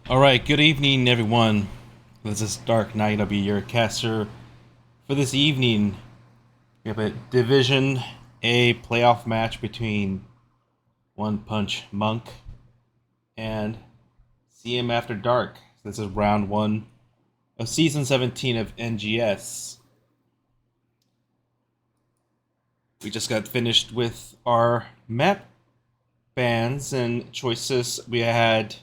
Alright, good evening everyone. This is Dark Knight. I'll be your caster for this evening. We have a Division A playoff match between OnePunchMonk and CM After Dark. This is round 1 of Season 17 of NGS. We just got finished with our map bans and choices. We had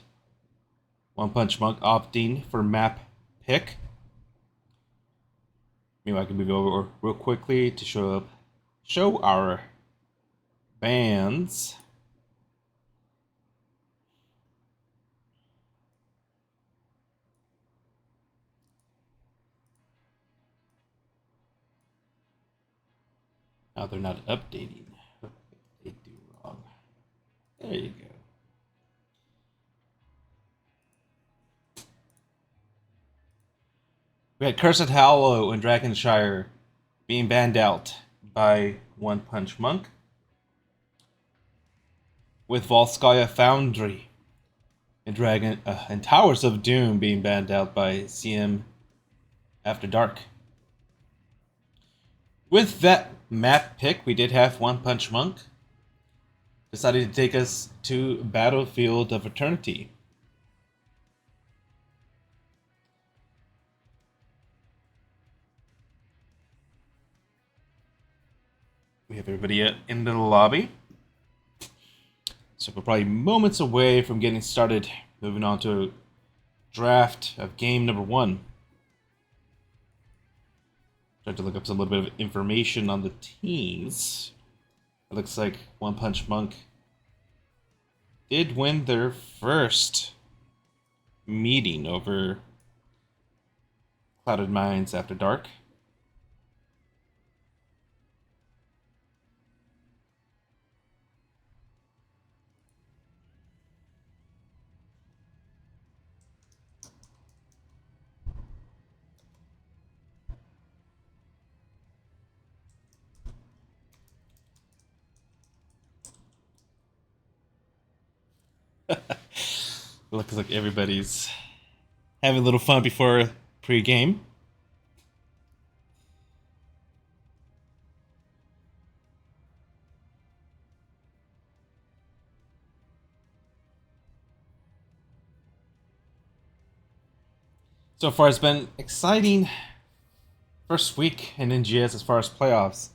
OnePunchMonk opting for map pick. Maybe I can move over real quickly to show our bans. Now they're not updating. What did they do wrong? There you go. We had Cursed Hollow and Dragonshire being banned out by OnePunchMonk, with Volskaya Foundry and Towers of Doom being banned out by CM After Dark. With that map pick, we did have OnePunchMonk decided to take us to Battlefield of Eternity. We have everybody in the lobby. So we're probably moments away from getting started. Moving on to draft of game number 1. Tried to look up some little bit of information on the teams. It looks like OnePunchMonk did win their first meeting over Clouded Minds After Dark. Looks like everybody's having a little fun before pre-game. So far, it's been exciting first week in NGS as far as playoffs.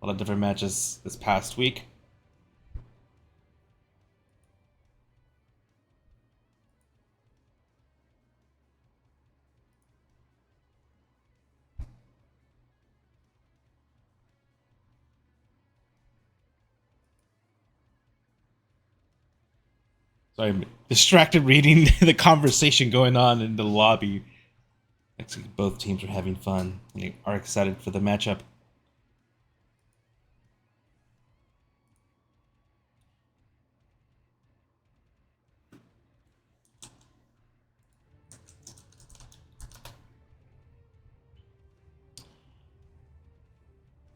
A lot of different matches this past week. So I'm distracted reading the conversation going on in the lobby. Looks like both teams are having fun and they are excited for the matchup.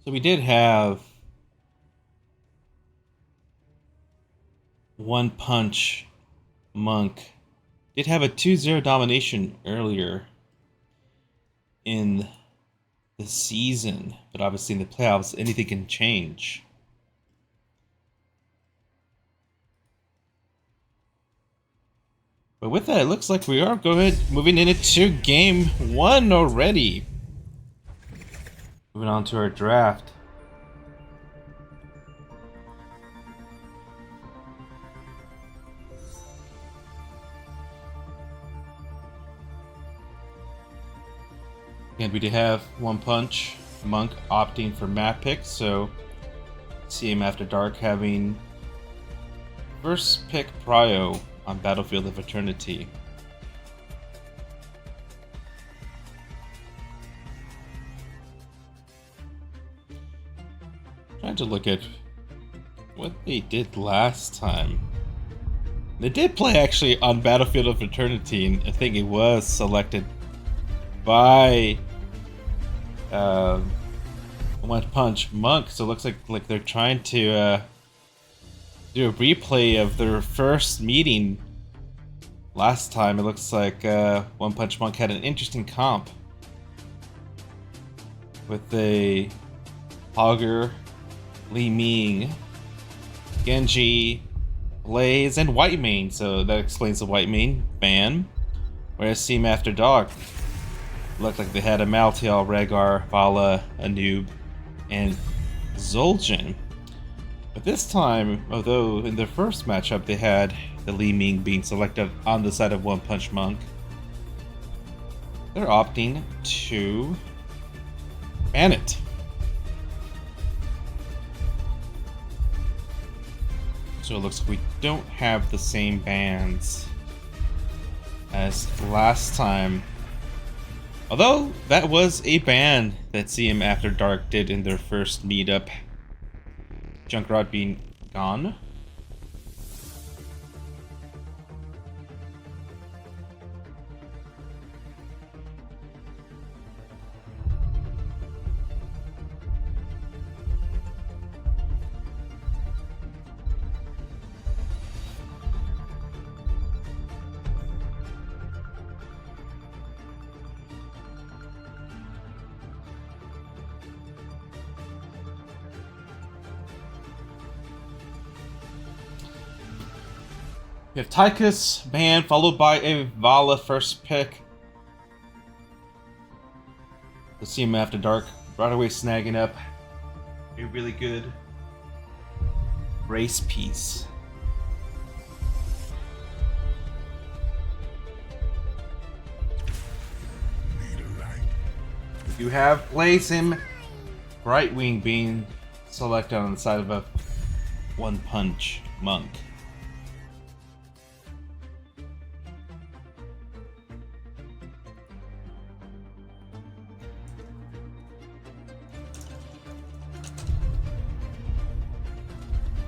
So we did have OnePunchMonk did have a 2-0 domination earlier in the season, but obviously in the playoffs, anything can change. But with that, it looks like we are moving into game 1 already. Moving on to our draft. And we did have OnePunchMonk opting for map pick, so CM After Dark having first pick prio on Battlefield of Eternity. Trying to look at what they did last time. They did play actually on Battlefield of Eternity, and I think it was selected by OnePunchMonk. So it looks like they're trying to do a replay of their first meeting last time, it looks like OnePunchMonk had an interesting comp with a Hogger, Li Ming, Genji, Blaze, and Whitemane, so that explains the Whitemane ban. Whereas Team After Dark looked like they had a Maltail, Rhaegar, Vala, Anub, and Zul'jin. But this time, although in their first matchup they had the Li Ming being selected on the side of OnePunchMonk, they're opting to ban it. So it looks like we don't have the same bans as last time. Although that was a ban that CM After Dark did in their first meetup. Junkrat being gone. We have Tychus ban followed by a Vala first pick. The CM After Dark right away snagging up a really good race piece. You have Blaze and Brightwing being selected on the side of a OnePunchMonk.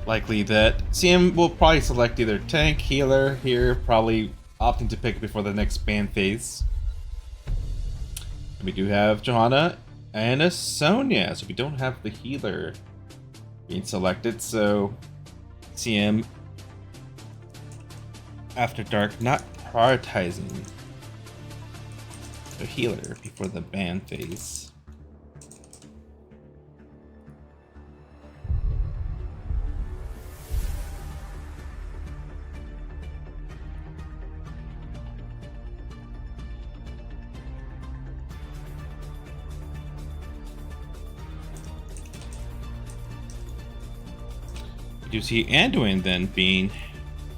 Likely that CM will probably select either tank, healer here, probably opting to pick before the next ban phase. And we do have Johanna and a Sonya, so we don't have the healer being selected, so CM After Dark not prioritizing the healer before the ban phase. We do see Anduin then being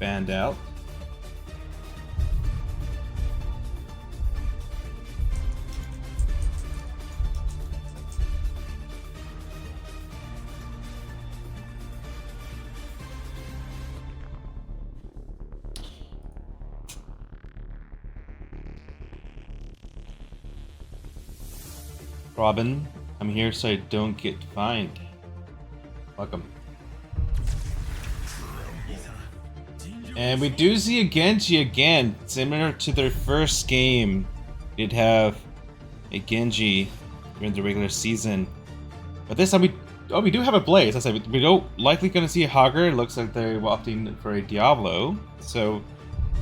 banned out. Robin, I'm here so I don't get fined. Welcome. And we do see a Genji again, similar to their first game. We did have a Genji during the regular season, but this time we do have a Blaze. I said we don't likely going to see a Hogger. It looks like they're opting for a Diablo, so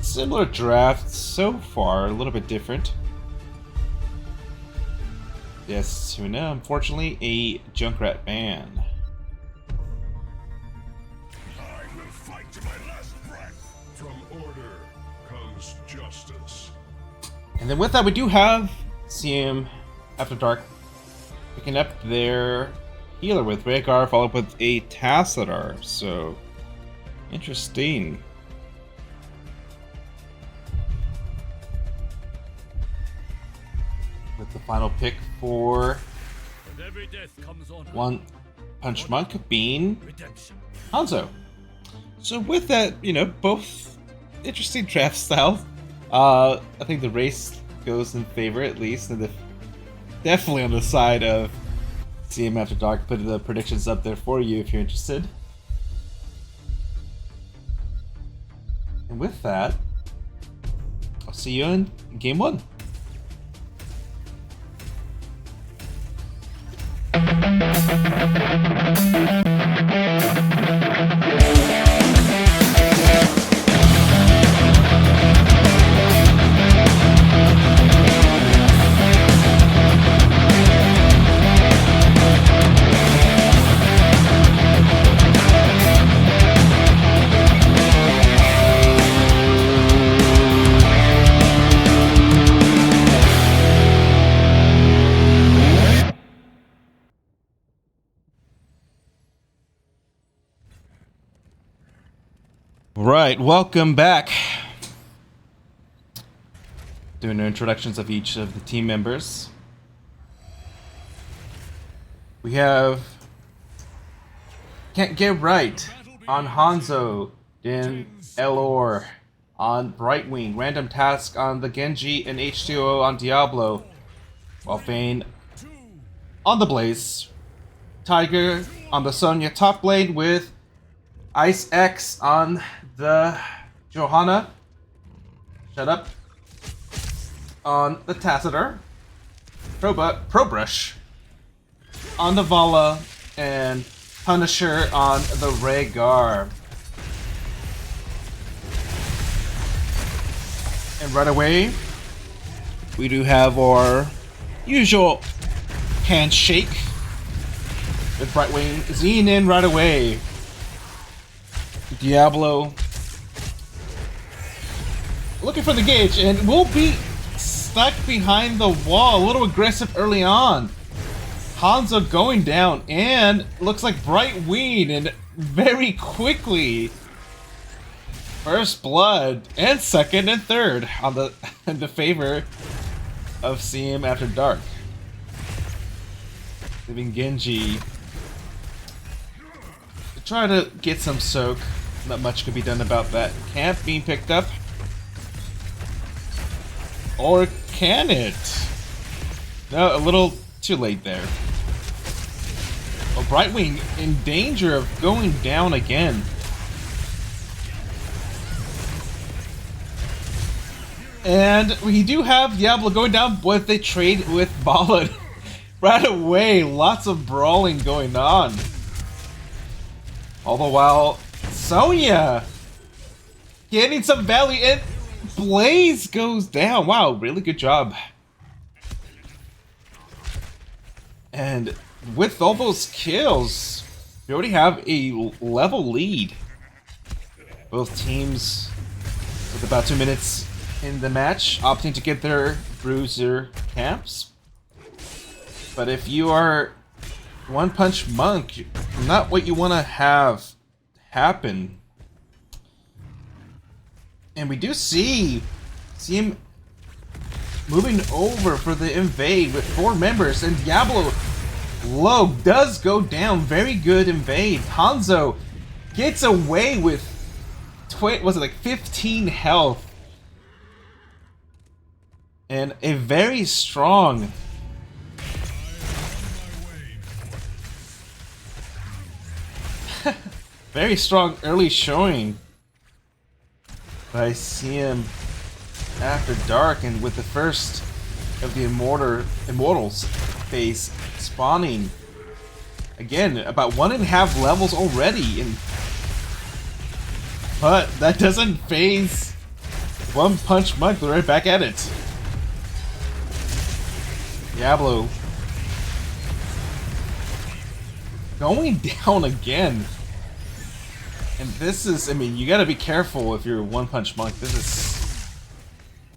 similar draft so far, a little bit different. Yes, Tuna, unfortunately a Junkrat ban. And then with that, we do have CM After Dark picking up their healer with Rhaegar, followed with a Tassadar. So, interesting. With the final pick for OnePunchMonk being Hanzo. So with that, you know, both interesting draft styles. I think the race goes in favor, at least, and definitely on the side of CM After Dark. Put the predictions up there for you if you're interested. And with that, I'll see you in game 1. Right, welcome back. Doing the introductions of each of the team members. We have Can't Get Right on Hanzo, then Elor on Brightwing, Random Task on the Genji, and H2O on Diablo, while Vayne on the Blaze, Tiger on the Sonya top lane with Ice X on the Johanna, shut up, on the Tacitor, Probrush on the Vala, and Punisher on the Rhaegar. And right away, we do have our usual handshake with Brightwing Zine in right away. Diablo looking for the gauge and will be stuck behind the wall, a little aggressive early on. Hanzo going down, and looks like Brightwing, and very quickly first blood and second and third on the in the favor of CM After Dark. Leaving Genji to try to get some soak. Not much can be done about that. Camp being picked up. Or can it? No, a little too late there. Well, Brightwing in danger of going down again. And we do have Diablo going down, but they trade with Ballad right away. Lots of brawling going on. All the while, Sonya getting some value, and Blaze goes down. Wow, really good job. And with all those kills, we already have a level lead. Both teams with about 2 minutes in the match, opting to get their bruiser camps. But if you are OnePunchMonk, not what you want to have happen. And we do see him moving over for the invade with 4 members, and Diablo low does go down. Very good invade. Hanzo gets away with was it like 15 health. And a very strong very strong early showing by CM After Dark, and with the first of the Immortals phase spawning. Again, about 1.5 levels already, but that doesn't phase OnePunchMonk. They're right back at it. Diablo going down again. And this is, I mean, you gotta be careful if you're OnePunchMonk. This is,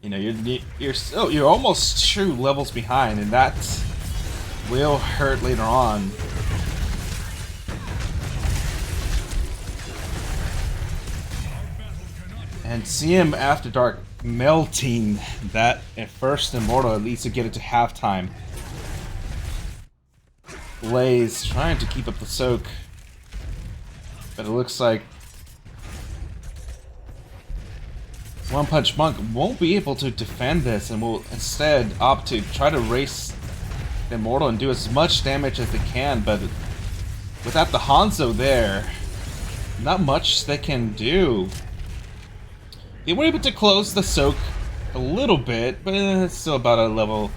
you know, you're almost 2 levels behind, and that will hurt later on. And CM After Dark melting that first Immortal, at least to get it to halftime. Blaze trying to keep up the soak, but it looks like OnePunchMonk won't be able to defend this, and will instead opt to try to race the Immortal and do as much damage as they can. But without the Hanzo there, not much they can do. They were able to close the soak a little bit, but it's still about a level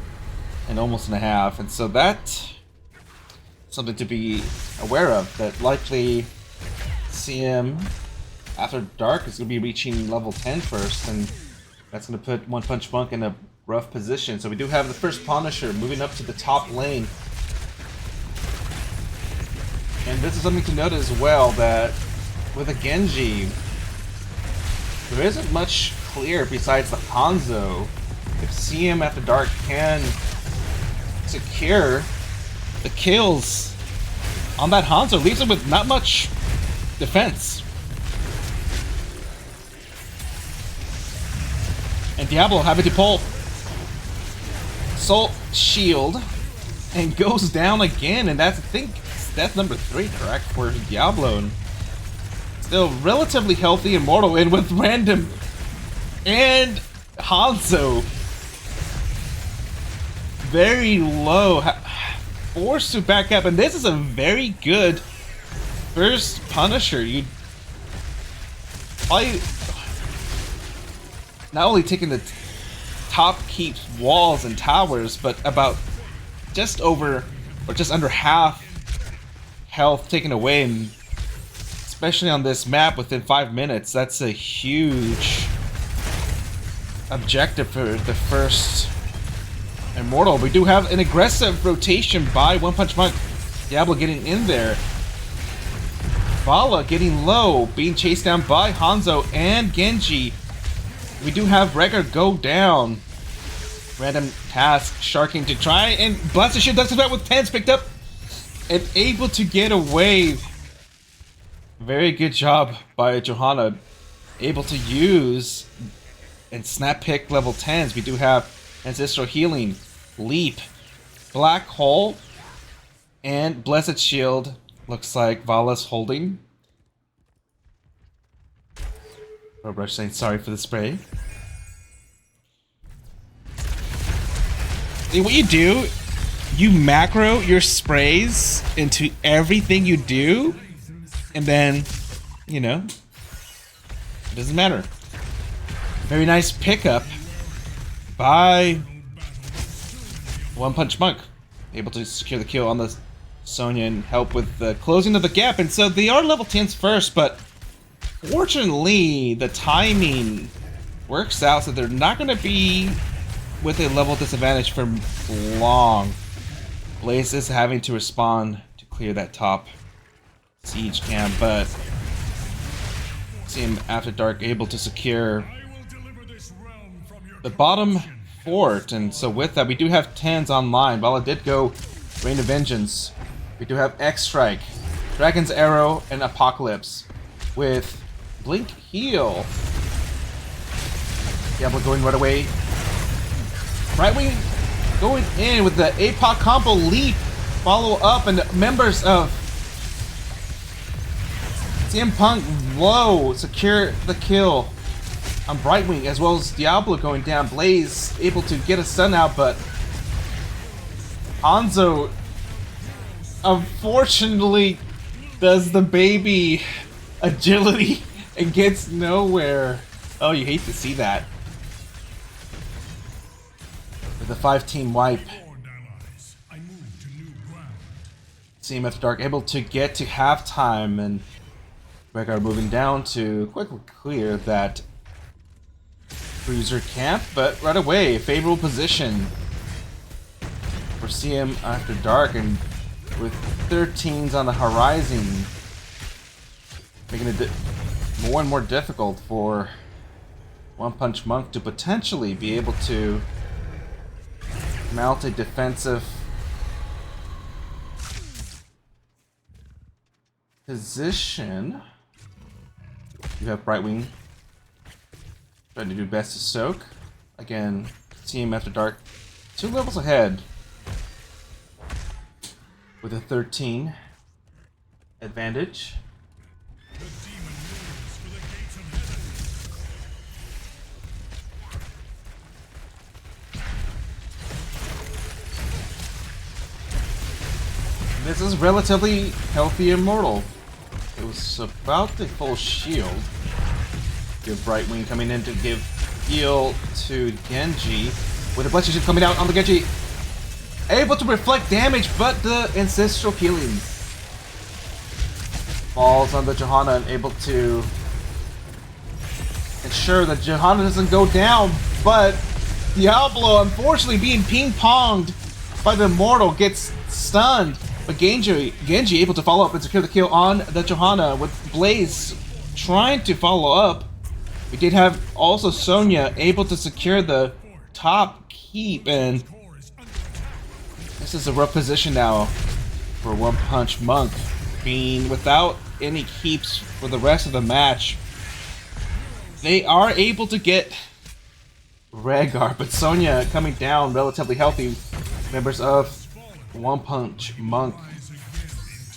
and almost and a half, and so that's something to be aware of, that likely CM After Dark is going to be reaching level 10 first, and that's going to put OnePunchMonk in a rough position. So we do have the first Punisher moving up to the top lane. And this is something to note as well, that with a Genji, there isn't much clear besides the Hanzo. If CM After Dark can secure the kills on that Hanzo, leaves him with not much defense. And Diablo having to pull Soul Shield and goes down again, and that's, I think that's number 3, correct, for Diablo. And still relatively healthy Immortal, and with random and Hanzo very low, forced to back up, and this is a very good first Punisher. You probably not only taking the top keeps walls and towers, but about just over or just under half health taken away, and especially on this map within 5 minutes, that's a huge objective for the first Immortal. We do have an aggressive rotation by OnePunchMonk. Diablo getting in there. Vala getting low, being chased down by Hanzo and Genji. We do have Rhaegar go down. Random task, sharking to try, and Blaster Shield does that with 10s picked up and able to get away. Very good job by Johanna, able to use and snap pick level 10s. We do have Ancestral Healing, Leap, Black Hole, and Blessed Shield. Looks like Vala's holding. Robrush saying sorry for the spray. What you do, you macro your sprays into everything you do, and then, you know, it doesn't matter. Very nice pickup by OnePunchMonk, able to secure the kill on the Sonya and help with the closing of the gap. And so they are level 10s first, but fortunately the timing works out so they're not going to be with a level disadvantage for long. Blaze is having to respond to clear that top siege camp, but see him after dark able to secure the bottom fort. And so with that, we do have 10s online. Vala did go Rain of Vengeance. We do have X-Strike, Dragon's Arrow, and Apocalypse with Blink Heal. Diablo going right away. Right Wing going in with the APOC combo leap, follow up, and the members of CM Punk low secure the kill on Brightwing, as well as Diablo going down. Blaze able to get a stun out, but Hanzo unfortunately does the baby agility and gets nowhere. Oh, you hate to see that. With a 5-team wipe. Team After Dark able to get to halftime, and Rhaegar moving down to quickly clear that cruiser camp, but right away, favorable position for CM After Dark, and with 13s on the horizon, making it more and more difficult for OnePunchMonk to potentially be able to mount a defensive position. You have Brightwing trying to do best to soak. Again, Team After Dark 2 levels ahead with a 13 advantage. This is relatively healthy Immortal. It was about to full shield. Give Brightwing coming in to give heal to Genji. With the Blessed Shield coming out on the Genji. Able to reflect damage, but the Ancestral Healing falls on the Johanna and able to ensure that Johanna doesn't go down. But Diablo, unfortunately being ping-ponged by the Immortal, gets stunned. But Genji able to follow up and secure the kill on the Johanna, with Blaze trying to follow up. We did have also Sonya able to secure the top keep, and this is a rough position now for OnePunchMonk, being without any keeps for the rest of the match. They are able to get Rhaegar, but Sonya coming down relatively healthy. Members of OnePunchMonk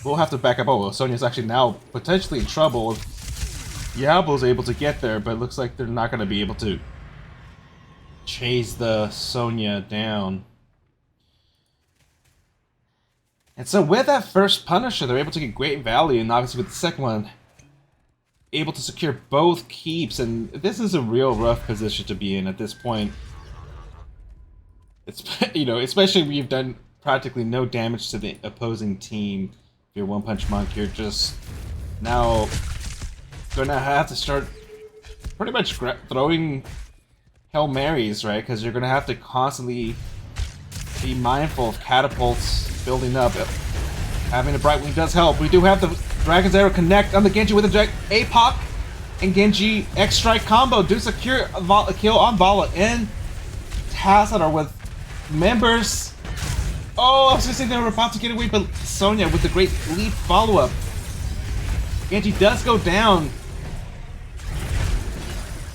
will have to back up. Oh, Sonya's actually now potentially in trouble if Diablo's able to get there, but it looks like they're not going to be able to chase the Sonya down. And so with that first Punisher, they're able to get great value, and obviously with the second one, able to secure both keeps, and this is a real rough position to be in at this point. It's, you know, especially when you've done practically no damage to the opposing team. If you're OnePunchMonk, you're just now gonna have to start pretty much throwing Hail Marys, right? Because you're gonna have to constantly be mindful of catapults building up. Having a Brightwing does help. We do have the Dragon's Arrow connect on the Genji with the APOC and Genji X-Strike combo. Do secure a kill on Vala and Tassadar with members. Oh, I was just saying they were about to get away, but Sonya with the great leap follow-up. Genji does go down.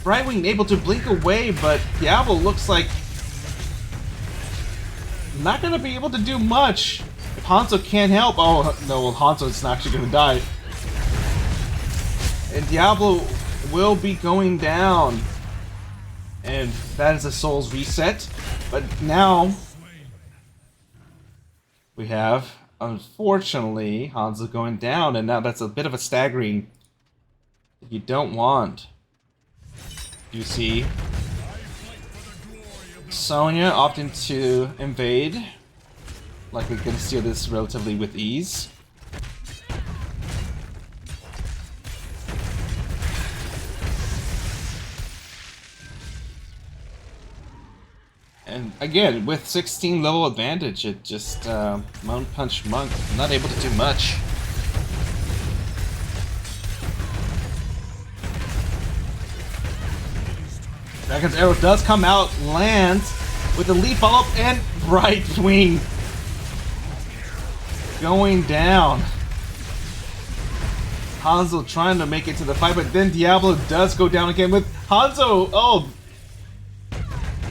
Brightwing able to blink away, but Diablo looks like not gonna be able to do much. If Hanzo can't help, oh no, well, Hanzo's not actually gonna die. And Diablo will be going down. And that is a Soul's reset. But now we have, unfortunately, Hanzo going down, and now that's a bit of a staggering that you don't want. You see Sonya opting to invade. Likely going to steal this relatively with ease. And again, with 16 level advantage, it just OnePunchMonk not able to do much. Dragon's Arrow does come out, lands with the leap follow-up, and Brightwing going down. Hanzo trying to make it to the fight, but then Diablo does go down again with Hanzo. Oh,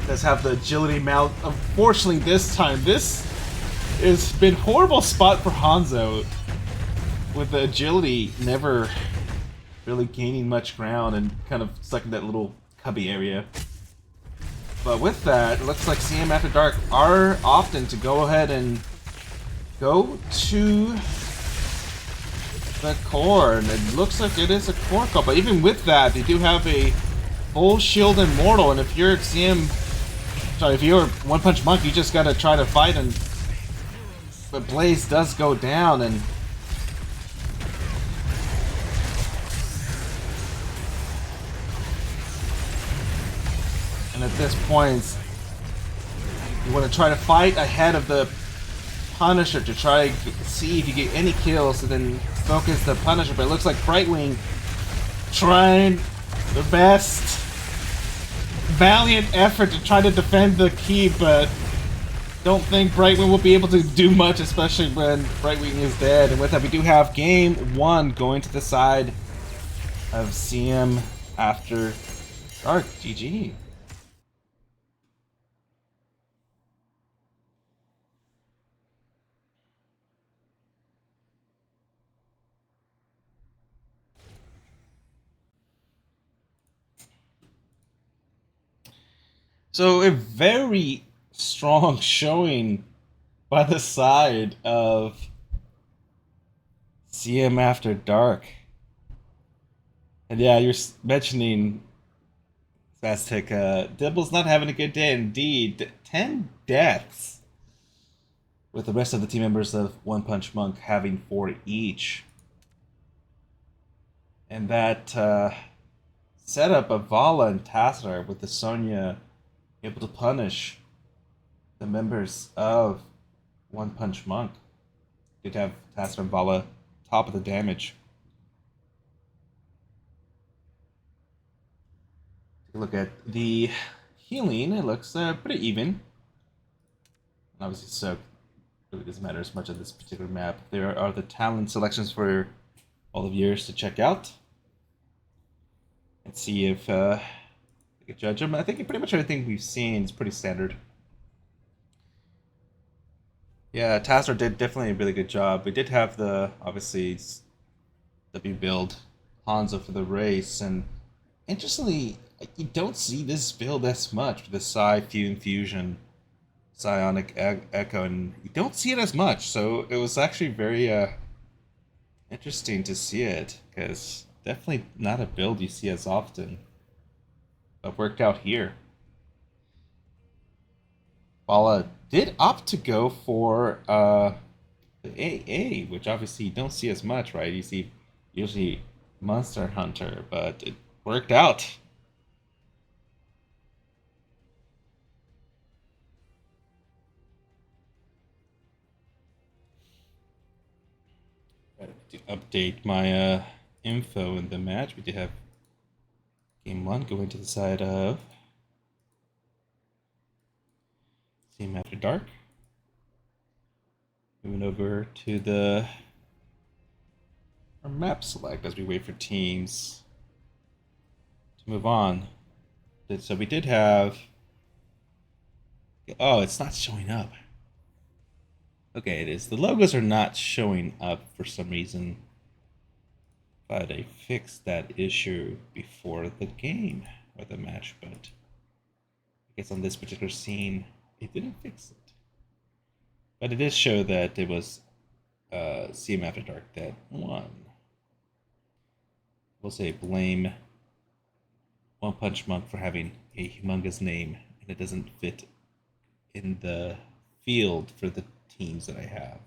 does have the agility mount. Unfortunately, this time, this has been a horrible spot for Hanzo, with the agility never really gaining much ground and kind of stuck in that little cubby area. But with that, it looks like CM After Dark are opting to go ahead and go to the core, and it looks like it is a core call. But even with that, they do have a full shield immortal, and if you're if you're OnePunchMonk, you just gotta try to fight, and but Blaze does go down, and at this point, you want to try to fight ahead of the Punisher to try to see if you get any kills, and then focus the Punisher. But it looks like Brightwing trying the best valiant effort to try to defend the key, but don't think Brightwing will be able to do much, especially when Brightwing is dead. And with that, we do have game one going to the side of CM After Dark. GG. So a very strong showing by the side of CM After Dark. And yeah, you're mentioning Aztec, Dibble's not having a good day indeed. 10 deaths, with the rest of the team members of OnePunchMonk having 4 each. And that setup of Vala and Tassadar with the Sonya able to punish the members of OnePunchMonk. Did have Tassadar and Vala top of the damage. Take a look at the healing. It looks pretty even. Obviously, so it really doesn't matter as much on this particular map. There are the talent selections for all of yours to check out and see if a judge. I think pretty much everything we've seen is pretty standard. Yeah, Tazler did definitely a really good job. We did have the obviously W build Hanzo for the race, and interestingly, you don't see this build as much with the Psi Fusion Psionic Echo, and you don't see it as much. So it was actually very interesting to see it, because definitely not a build you see as often, but worked out here. Bala did opt to go for the AA, which obviously you don't see as much, right? You see usually Monster Hunter, but it worked out. To update my info in the match, we did have game one going to the side of Team After Dark. Moving over to the our map select as we wait for teams to move on. So we did have. Oh, it's not showing up. Okay, it is. The logos are not showing up for some reason. But I fixed that issue before the game or the match, but I guess on this particular scene, it didn't fix it. But it did show that it was CM After Dark that won. We'll say blame OnePunchMonk for having a humongous name, and it doesn't fit in the field for the teams that I have.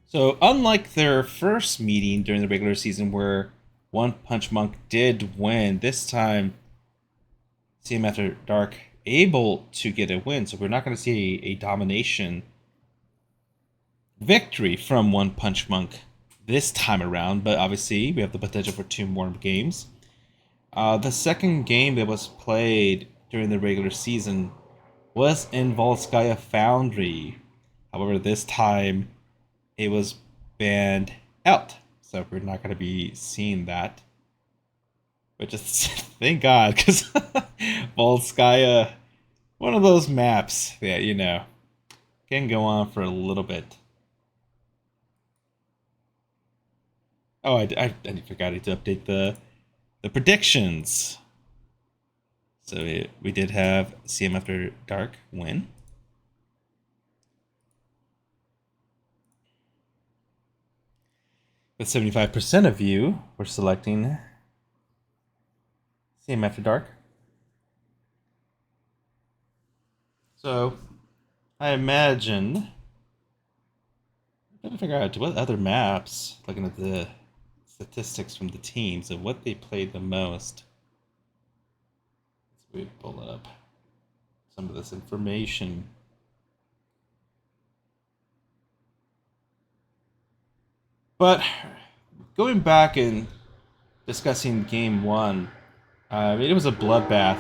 So, unlike their first meeting during the regular season where OnePunchMonk did win, this time CM After Dark able to get a win. So, we're not going to see a domination victory from OnePunchMonk this time around, but obviously we have the potential for 2 more games. The second game that was played during the regular season was in Volskaya Foundry. However, this time it was banned out, so we're not going to be seeing that. Which is thank God, because Volskaya, one of those maps that can go on for a little bit. Oh, I forgot to update the predictions. So we did have CM After Dark win. With 75% of you were selecting CM After Dark. So I imagine I'm trying to figure out what other maps, looking at the statistics from the teams of what they played the most. Let's pull up some of this information. But going back and discussing game one, it was a bloodbath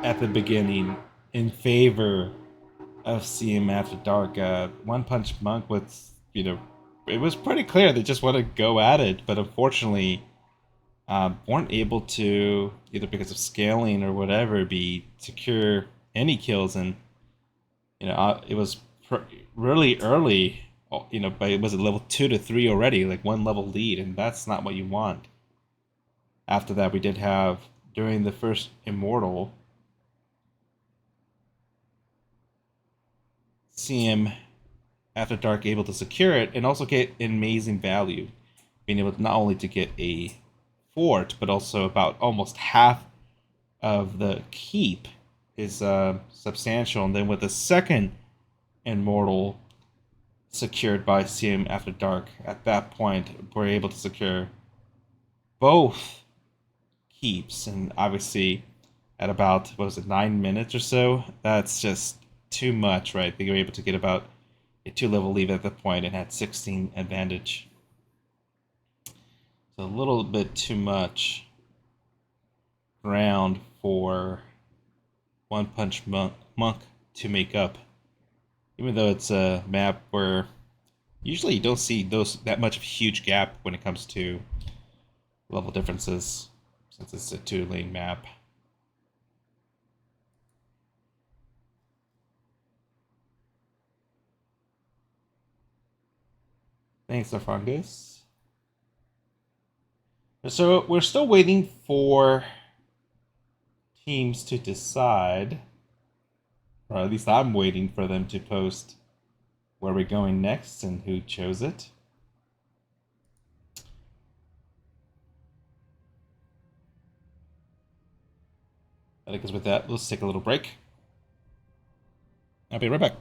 at the beginning in favor of CM After Dark. OnePunchMonk was, it was pretty clear they just want to go at it, but unfortunately, weren't able to, either because of scaling or whatever, be secure any kills. And it was really early. But it was at level 2 to 3 already, like 1 level lead, and that's not what you want. After that, we did have during the first Immortal, CM After Dark able to secure it and also get amazing value, being able to not only to get a fort, but also about almost half of the keep is substantial. And then with the second Immortal secured by CM After Dark, at that point we're able to secure both keeps, and obviously at about, what was it, 9 minutes or so, that's just too much, right? They were able to get about a 2-level lead at that point and had 16 advantage. So a little bit too much ground for OnePunchMonk to make up Even though it's a map where usually you don't see that much of a huge gap when it comes to level differences, since it's a two-lane map. Thanks, the fungus. So we're still waiting for teams to decide, or at least I'm waiting for them to post where we're going next and who chose it. I think with that, let's take a little break. I'll be right back.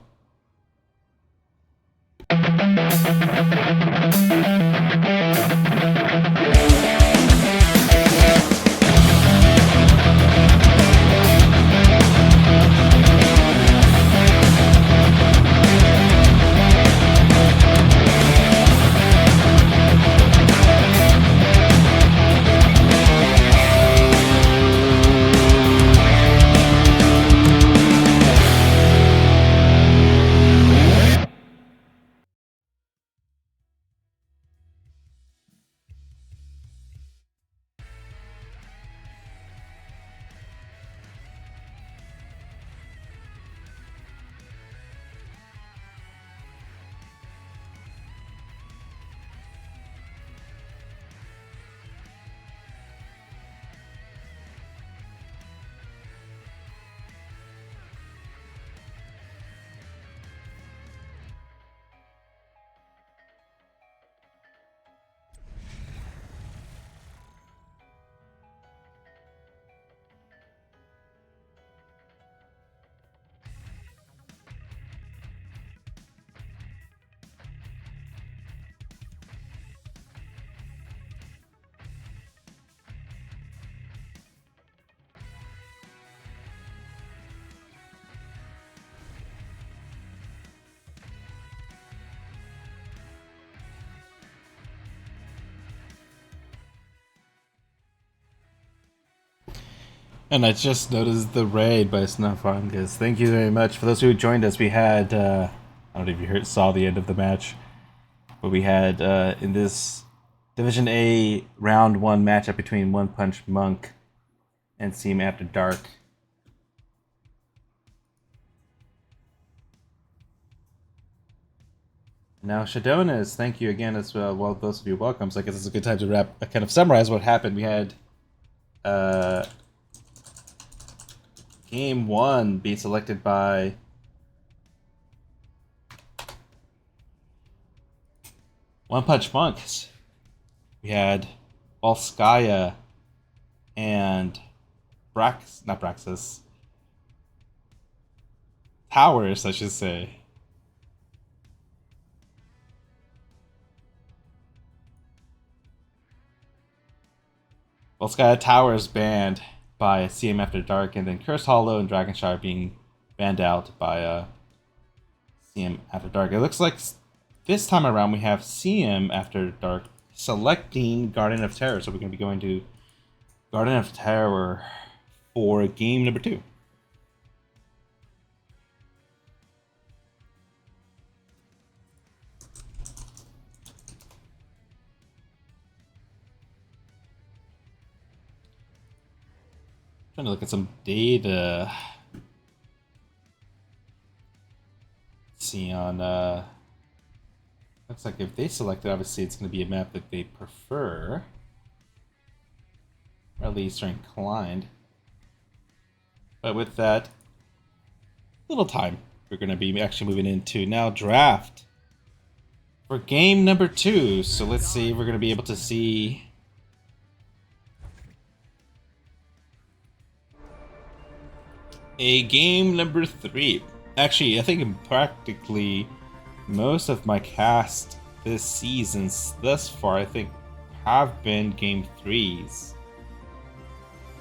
And I just noticed the raid by Snufungus. Thank you very much. For those who joined us, we had, I don't know if you saw the end of the match, but we had in this Division A round 1 matchup between OnePunchMonk and CM After Dark. Now, Shadonas, thank you again as well. Well, those of you welcome. So I guess it's a good time to kind of summarize what happened. We had Game 1 being selected by OnePunchMonk. We had Volskaya and not Braxis. Towers, I should say. Volskaya Towers banned by CM After Dark, and then Curse Hollow and Dragonshire being banned out by CM After Dark. It looks like this time around we have CM After Dark selecting Guardian of Terror, so we're going to be going to Guardian of Terror for game number 2. Trying to look at some data. Let's see on looks like if they select it, obviously it's going to be a map that they prefer, or at least are inclined. But with that little time, we're going to be actually moving into now draft for game number 2. So let's see if we're going to be able to see a game number 3. Actually, I think practically most of my cast this season thus far, I think, have been game 3s.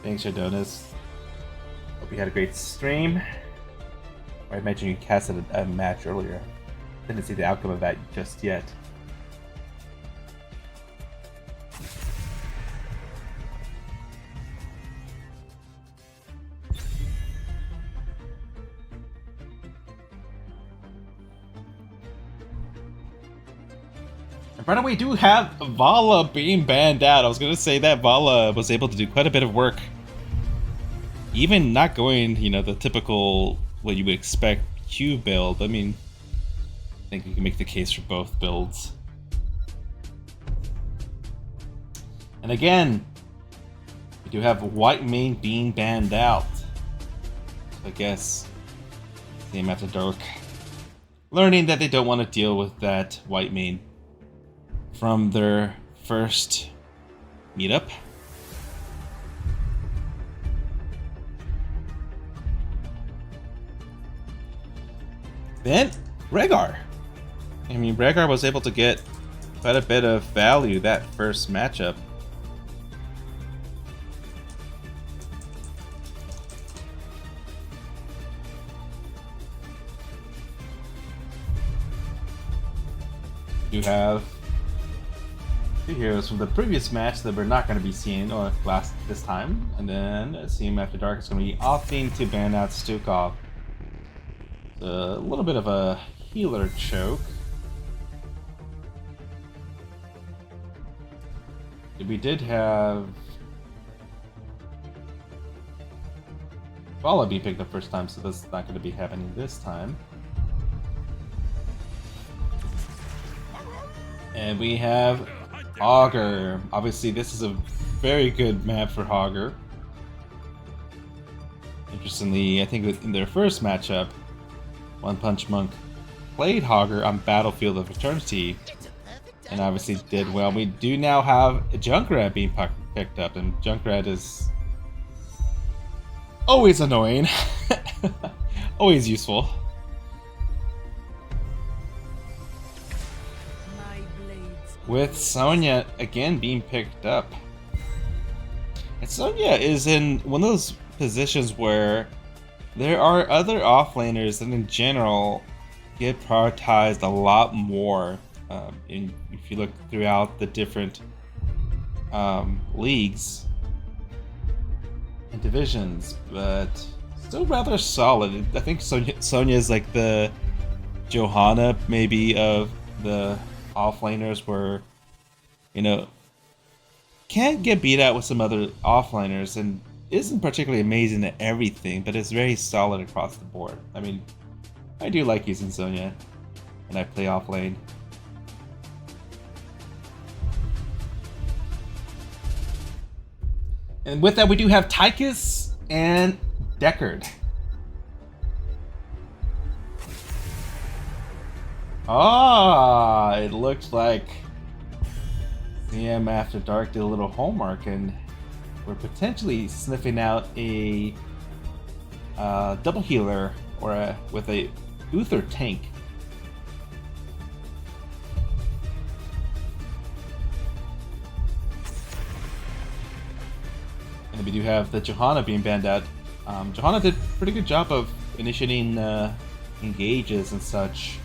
Thanks, Shadonas. Hope you had a great stream. I mentioned you casted a match earlier. Didn't see the outcome of that just yet. By the way, we do have Vala being banned out. I was gonna say that Vala was able to do quite a bit of work. Even not going, you know, the typical, what you would expect, Q build. I mean, I think you can make the case for both builds. And again, we do have White Mane being banned out. So I guess, same after dark. Learning that they don't want to deal with that White Mane from their first meetup. Then, Rhaegar. I mean, Rhaegar was able to get quite a bit of value that first matchup. You have two heroes from the previous match that we're not going to be seeing or this time, and then Seeing After Dark is going to be opting to ban out Stukov. A little bit of a healer choke. We did have Vala be picked up first time, so that's not going to be happening this time. And we have Augur. Obviously, this is a very good map for Augur. Interestingly, I think in their first matchup, OnePunchMonk played Augur on Battlefield of Eternity, and obviously did well. We do now have Junkrat being picked up, and Junkrat is always annoying, always useful. With Sonya again being picked up. And Sonya is in one of those positions where there are other offlaners that in general get prioritized a lot more. If you look throughout the different leagues and divisions, but still rather solid. I think Sonya is like the Johanna maybe of the offlaners, where, you know, can't get beat out with some other offliners and isn't particularly amazing at everything, but it's very solid across the board. I mean, I do like using Sonya when I play offlane. And with that, we do have Tychus and Deckard. Ah, it looks like CM After Dark did a little homework, and we're potentially sniffing out a double healer or with a Uther tank. And we do have the Johanna being banned out. Johanna did a pretty good job of initiating engages and such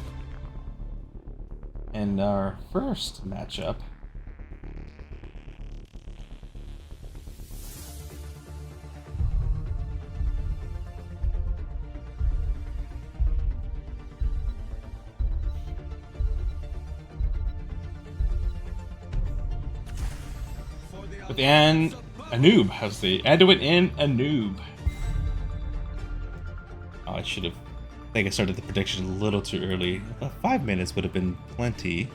in our first matchup. With Anub, how's the Anduin and Anub? Oh, I should have. I think I started the prediction a little too early. About 5 minutes would have been plenty.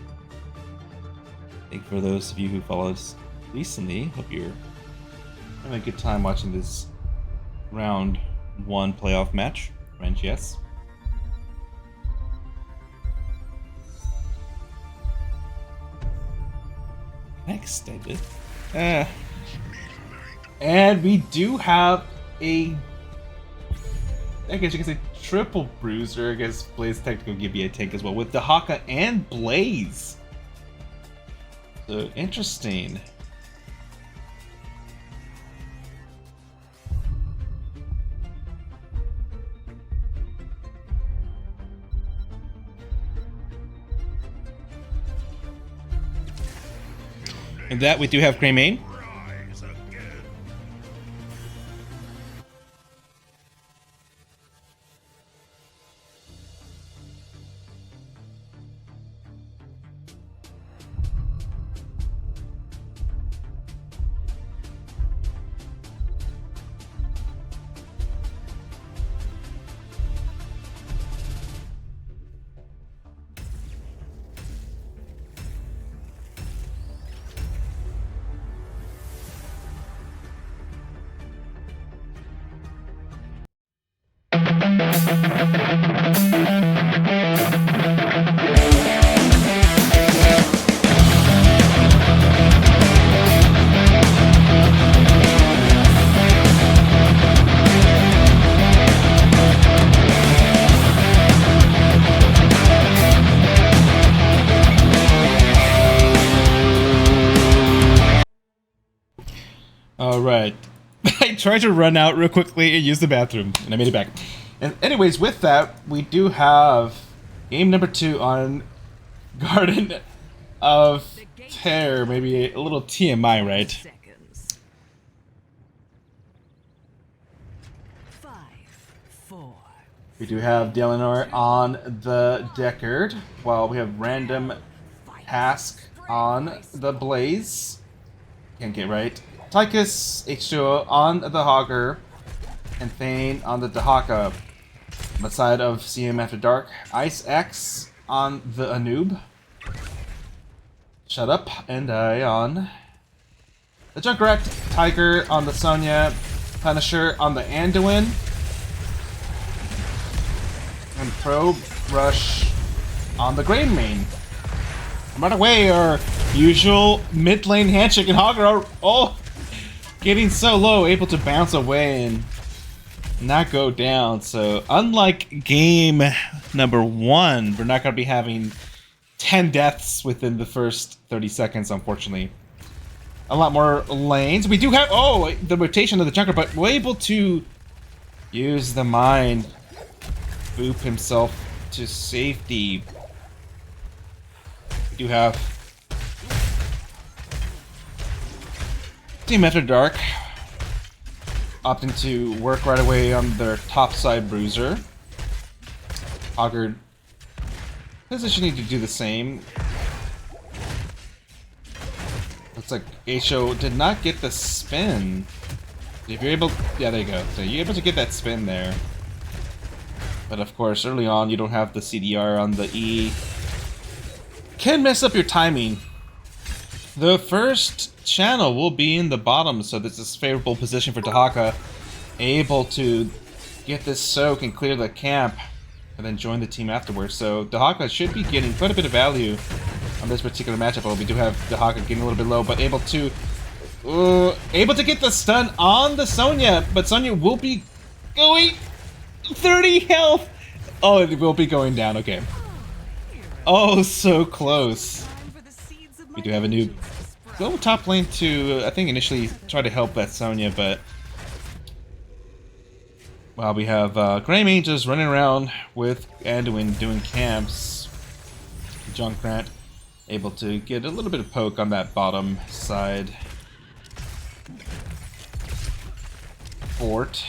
I think for those of you who followed us recently, hope you're having a good time watching this round 1 playoff match for NGS. Next, I did. And we do have a, I guess you can say, triple bruiser. I guess Blaze technically give you a tank as well, with Dahaka and Blaze. So interesting. And that we do have Greymane. Alright. I tried to run out real quickly and use the bathroom, and I made it back. And anyways, with that, we do have game number 2 on Garden of Terror. Maybe a little TMI, right? 5, 4. We do have Deleanor on the Deckard, while we have random task on the Blaze. Can't get right. Tychus H2O on the Hogger, and Thane on the Dahaka. On the side of CM After Dark, Ice X on the Anub. Shut Up and Die on the Junkrat, Tiger on the Sonya, Punisher on the Anduin, and Probe Rush on the Grain Main. Run away, our usual mid lane handshake and Hogger are getting so low, able to bounce away and not go down. So unlike game number 1, we're not going to be having 10 deaths within the first 30 seconds, unfortunately. A lot more lanes. We do have, the rotation of the Junker, but we're able to use the Mind, boop himself to safety. We do have Team After Dark opting to work right away on their top side bruiser. Hogger positioning to do the same. Looks like H.O. did not get the spin. If you're able, yeah, there you go. So you're able to get that spin there. But of course, early on, you don't have the CDR on the E. Can mess up your timing. The first channel will be in the bottom, so this is a favorable position for Dahaka. Able to get this soak and clear the camp, and then join the team afterwards. So Dahaka should be getting quite a bit of value on this particular matchup. Well, we do have Dahaka getting a little bit low, but able to get the stun on the Sonya. But Sonya will be going 30 health. Oh, it will be going down. Okay. Oh, so close. We do have a new go top lane to, I think, initially try to help that Sonya, but while we have Grey just running around with Anduin doing camps, Junkrat able to get a little bit of poke on that bottom side fort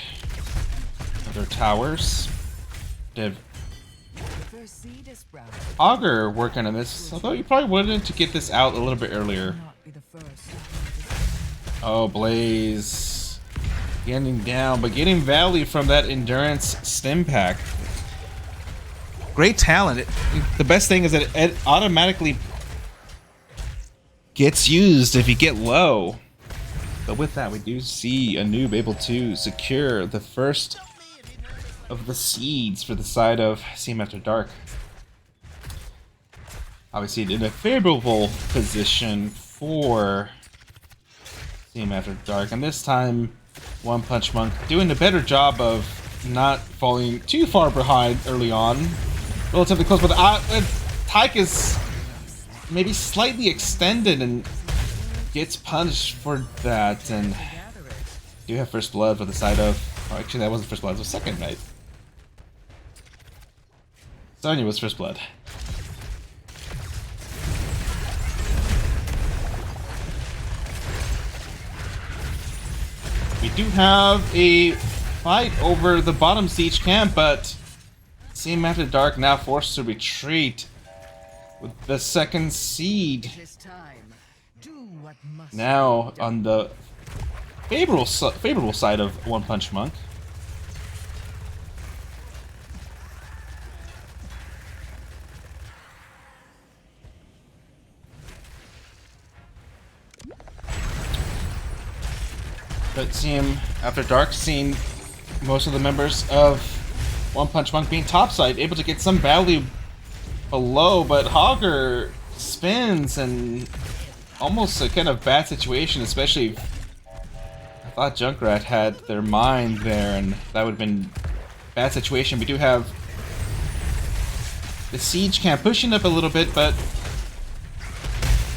of their towers. Dev Augur working on this, although you probably wanted to get this out a little bit earlier. Oh, Blaze getting down, but getting value from that endurance stim pack. Great talent. The best thing is that it automatically gets used if you get low. But with that, we do see a noob able to secure the first of the seeds for the side of CM After Dark. Obviously in a favorable position for CM After Dark, and this time OnePunchMonk doing a better job of not falling too far behind early on. Relatively close, but Tyke is maybe slightly extended and gets punished for that, and do have first blood for the side of, oh, actually that wasn't first blood, it was second, right? Sonya was first blood. We do have a fight over the bottom siege camp, but CM After Dark now forced to retreat with the second seed. Now on the favorable side of OnePunchMonk. But CM After Dark, seeing most of the members of OnePunchMonk being topside, able to get some value below, but Hogger spins and almost a kind of bad situation, especially if I thought Junkrat had their mind there, and that would have been a bad situation. We do have the Siege camp pushing up a little bit, but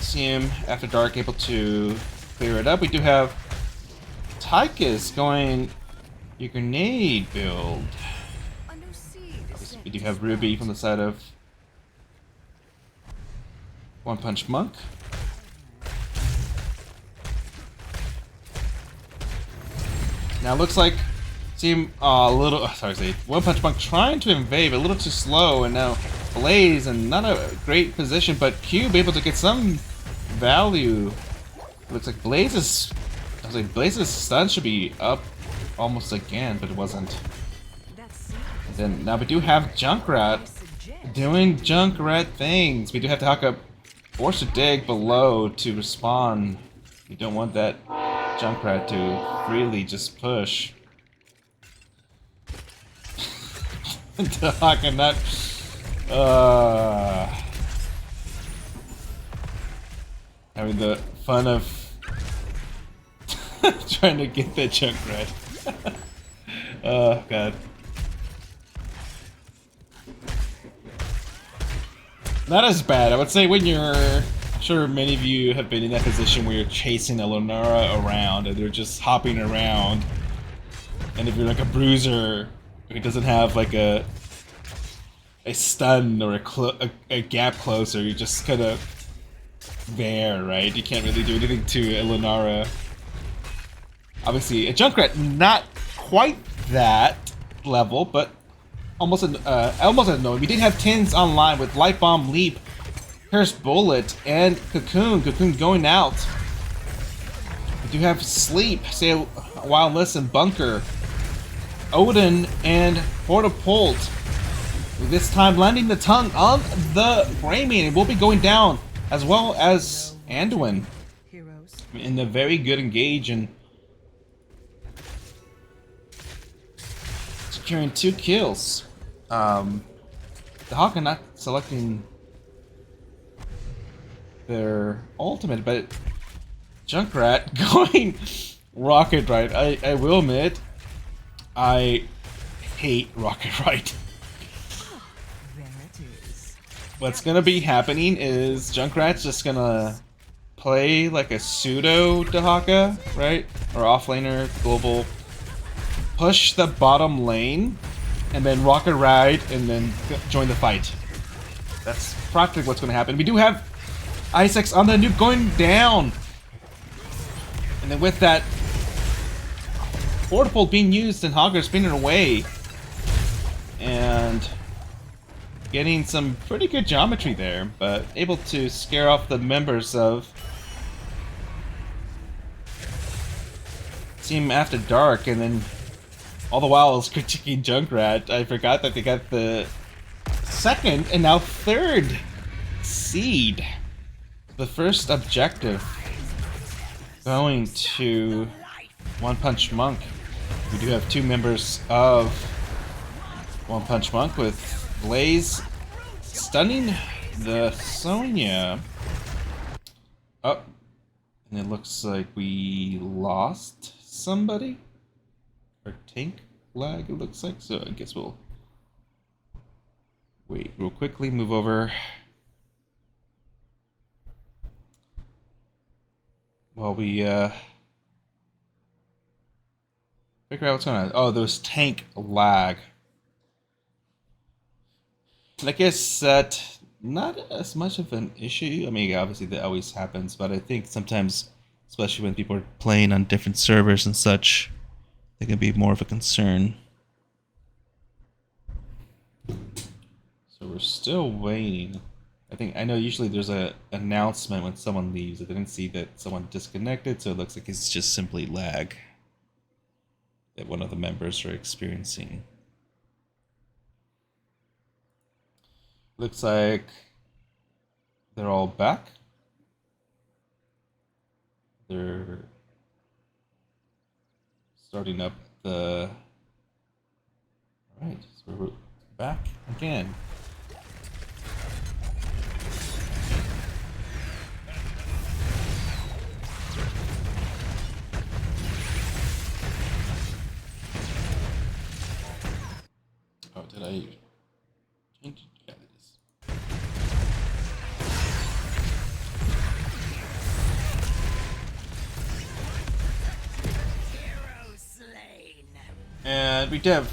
see him after dark able to clear it up. We do have Tychus going your grenade build. Obviously, we do have Ruby from the side of OnePunchMonk. Now it looks like seem a little. Sorry, OnePunchMonk trying to invade, a little too slow, and now Blaze in not a great position, but Cube able to get some value. Looks like Blaze's. I was like, Blaze's stun should be up almost again, but it wasn't. And then now we do have Junkrat doing Junkrat things. We do have to hook up, force to dig below to respawn. We don't want that Junkrat to freely just push. The Haka nut. Having the fun of trying to get that Junkrat. Oh god. Not as bad. I would say when you're, I'm sure many of you have been in that position where you're chasing a Lunara around and they're just hopping around. And if you're like a bruiser who doesn't have like a stun or a gap closer, you're just kind of there, right? You can't really do anything to a Lunara. Obviously, a Junkrat not quite that level, but almost annoying. We did have Tins online with Light Bomb, Leap, Pierce Bullet, and Cocoon. Cocoon going out. We do have Sleep, Say a While Listen, Bunker, Odin, and Portapult. This time landing the tongue on the Greymane, and will be going down, as well as Anduin in a very good engage and securing 2 kills. The Hawk not selecting their ultimate, but Junkrat going Rocket Ride. I will admit, I hate Rocket Ride. What's gonna be happening is Junkrat's just gonna play like a pseudo Dahaka, right? Or offlaner, global. Push the bottom lane, and then Rocket Ride, and then join the fight. That's practically what's gonna happen. We do have Isaacs on the nuke going down. And then with that Portapult being used and Hogger spinning away. And getting some pretty good geometry there, but able to scare off the members of Team After Dark, and then all the while I was critiquing Junkrat. I forgot that they got the second and now third seed. The first objective going to OnePunchMonk. We do have 2 members of OnePunchMonk with Blaze stunning the Sonya. Oh, and it looks like we lost somebody. Or tank lag, it looks like. So I guess we'll wait real quickly, move over. While we figure out what's going on. Oh, there was tank lag. And I guess that not as much of an issue. I mean, obviously that always happens, but I think sometimes, especially when people are playing on different servers and such, it can be more of a concern. So we're still waiting. I know usually there's a announcement when someone leaves. I didn't see that someone disconnected, so it looks like it's just simply lag that one of the members are experiencing. Looks like they're all back. They're starting up the Right, so we're back again. Oh, did I change it? Yeah, it is. Hero slain. And we have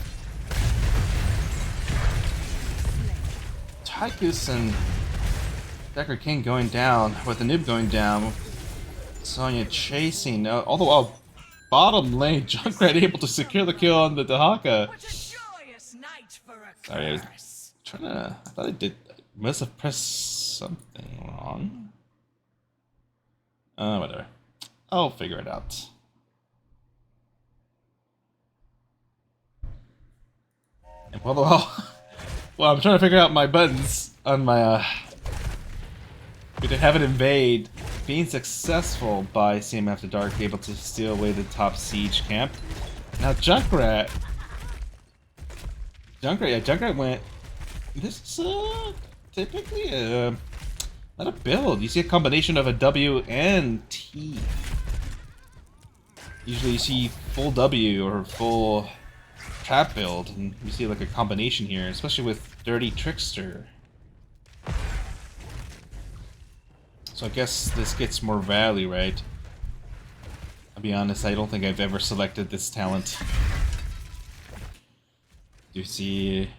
Tychus and Decker King going down, with the noob going down. Sonya chasing, all the while bottom lane, Junkrat able to secure the kill on the Dahaka. What a joyous night for a Sorry, I was curse. trying to. I thought I must have pressed something wrong. Whatever. I'll figure it out. And well, I'm trying to figure out my buttons on my, we did have it invade. Being successful by CM After Dark, able to steal away the top siege camp. Now Junkrat went. This is typically not a build. You see a combination of a W and T. Usually you see full W or full trap build, and you see like a combination here, especially with Dirty Trickster. So I guess this gets more value, right? I'll be honest, I don't think I've ever selected this talent. You see,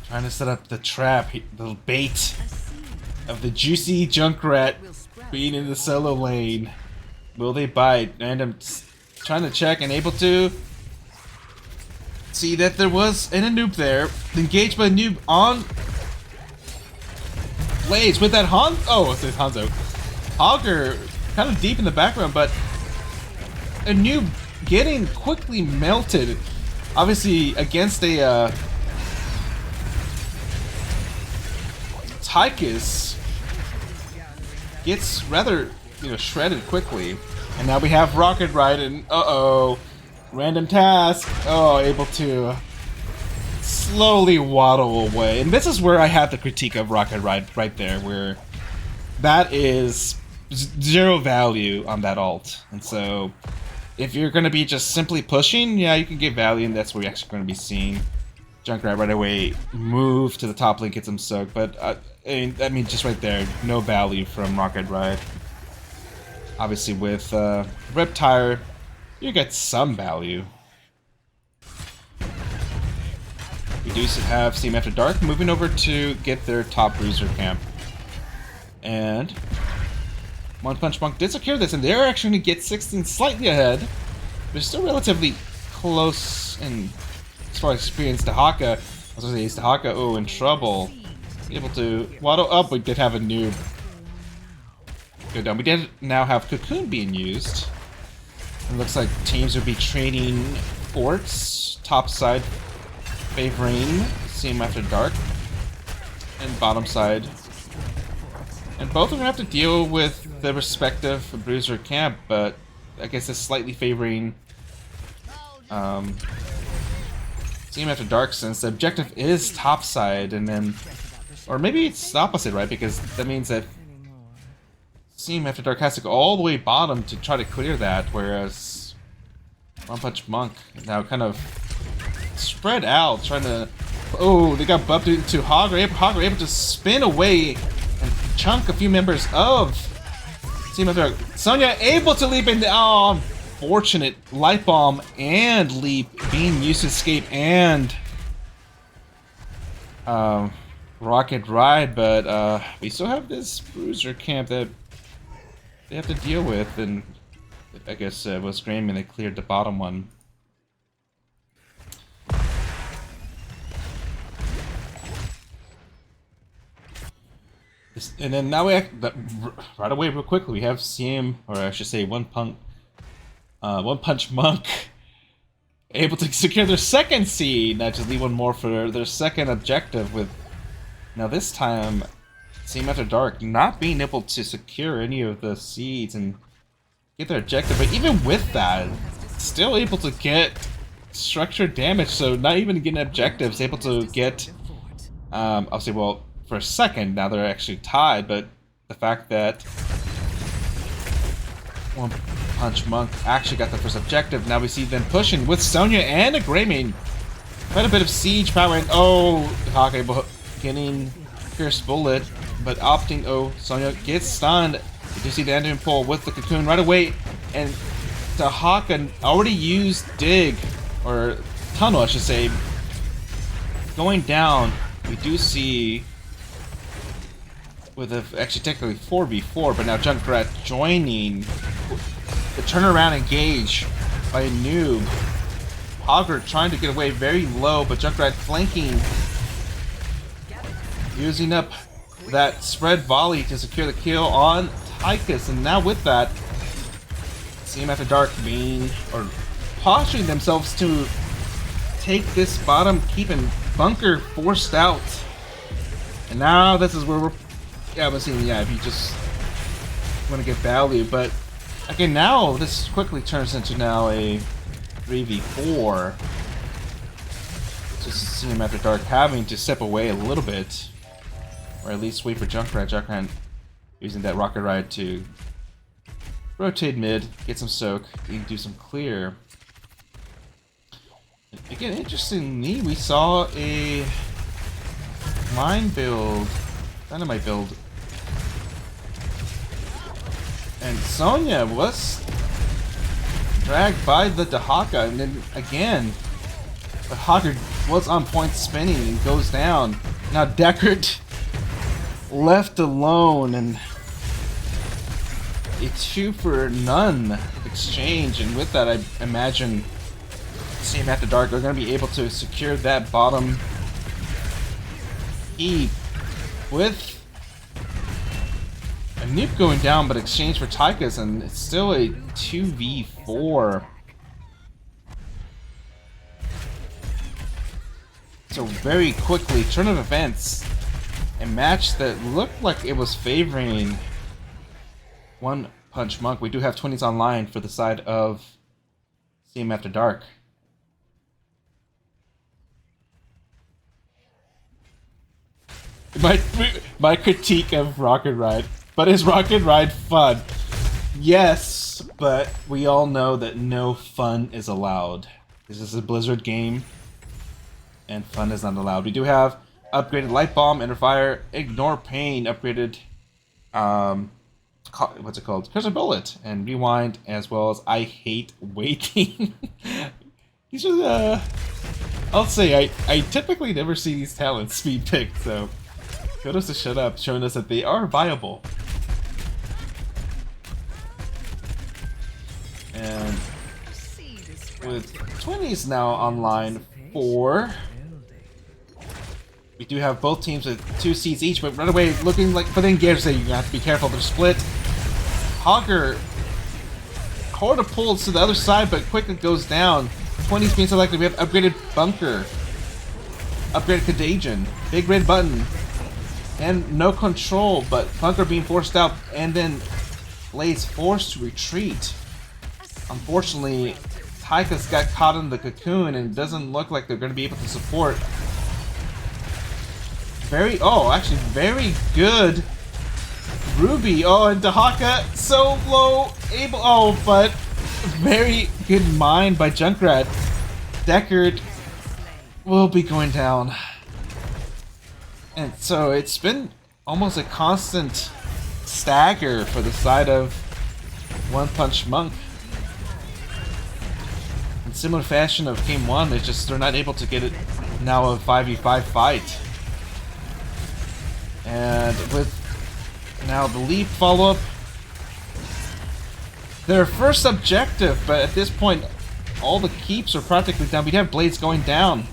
trying to set up the trap, the bait of the juicy Junkrat being in the solo lane. Will they bite? And I'm trying to check and able to see that there was a noob there. Engaged by a noob on Blaze with that it's Hanzo. Augur kind of deep in the background, but a noob getting quickly melted. Obviously against a Tychus gets rather shredded quickly. And now we have Rocket Ride and random task. Able to slowly waddle away. And this is where I had the critique of Rocket Ride right there, where that is zero value on that ult. And so if you're going to be just simply pushing, yeah, you can get value, and that's where you're actually going to be seeing Junkrat right away move to the top lane, get some soak. But I mean, just right there, no value from Rocket Ride. Obviously with Reptire, you get some value. We do have CM After Dark moving over to get their top bruiser camp. And OnePunchMonk did secure this, and they're actually going to get 16 slightly ahead. They're still relatively close in as far as experience. Dahaka, I was going to say, Dahaka, in trouble. Able to waddle up. We did have a noob go down. We did now have Cocoon being used. It looks like teams would be trading forts, top side favoring CM After Dark, and bottom side. And both are gonna have to deal with the respective bruiser camp, but I guess it's slightly favoring CM After Dark, since the objective is top side, and then, or maybe it's the opposite, right? Because that means that CM After Dark has to go all the way bottom to try to clear that, whereas OnePunchMonk now kind of spread out, trying to. They got bumped into Hogger. Hogger able to spin away and chunk a few members of CM After Dark. Sonya able to leap in. Unfortunate light bomb and leap being used to escape, and Rocket Ride, but we still have this bruiser camp that they have to deal with, and I guess was Graham, they cleared the bottom one. And then now right away, real quickly, we have CM, or I should say OnePunchMonk able to secure their second seed, not just leave one more for their second objective, with now this time CM After Dark not being able to secure any of the seeds and get their objective, but even with that, still able to get structure damage, so not even getting objectives, able to get, I'll say, well, for a second, now they're actually tied, but the fact that OnePunchMonk actually got the first objective, now we see them pushing with Sonya and a Greymane. Quite a bit of siege power, and oh, Hawkeye getting Pierced Bullet, but opting, oh, Sonya gets stunned. You do see the ending pull with the cocoon right away, and Tahaka already used Dig, or Tunnel, I should say. Going down, we do see, with actually technically 4v4, but now Junkrat joining the turnaround engage by a noob. Hogger trying to get away very low, but Junkrat flanking, using up that spread volley to secure the kill on Tychus, and now with that, Team After Dark being, or posturing themselves to take this bottom, keeping Bunker forced out. And now this is where we're, yeah, I'm seeing, yeah, if you just want to get value, but again, now this quickly turns into now a 3v4. Just Team After Dark having to step away a little bit, or at least wait for Junkrat. Junkrat using that rocket ride to rotate mid, get some soak, and do some clear. Again, interestingly, we saw a mine build, dynamite build, and Sonya was dragged by the Dahaka, and then again, the Hawker was on point spinning and goes down. Now Deckard left alone, and a 2-for-none exchange, and with that, I imagine Team After Dark are going to be able to secure that bottom E with a nuke going down, but exchange for Tychus, and it's still a 2v4. So very quickly, turn of events, a match that looked like it was favoring OnePunchMonk. We do have 20s online for the side of Team After Dark. My critique of Rocket Ride, but is Rocket Ride fun? Yes, but we all know that no fun is allowed. This is a Blizzard game, and fun is not allowed. We do have upgraded Light Bomb, Enter Fire, Ignore Pain, upgraded, what's it called? Curse of Bullet, and Rewind, as well as I Hate Waiting. These are I'll say, I typically never see these talents be picked, so kudos to Shut Up, showing us that they are viable. And with 20s now online for, we do have both teams with 2 seats each, but right away looking like for the engagers that you have to be careful. They're split. Hogger hard to pull to the other side, but quickly goes down. 20s being selected. We have upgraded Bunker, upgraded Contagion, Big Red Button, and no control, but Bunker being forced out, and then Blaze forced to retreat. Unfortunately, Tychus got caught in the cocoon, and it doesn't look like they're going to be able to support. Actually very good Ruby. Oh, and Dahaka so low, but very good mine by Junkrat. Deckard will be going down. And so it's been almost a constant stagger for the side of OnePunchMonk. In similar fashion of Game 1, it's just they're not able to get it now a 5v5 fight. And with now the leap follow-up, their first objective, but at this point, all the keeps are practically down. We'd have Blades going down.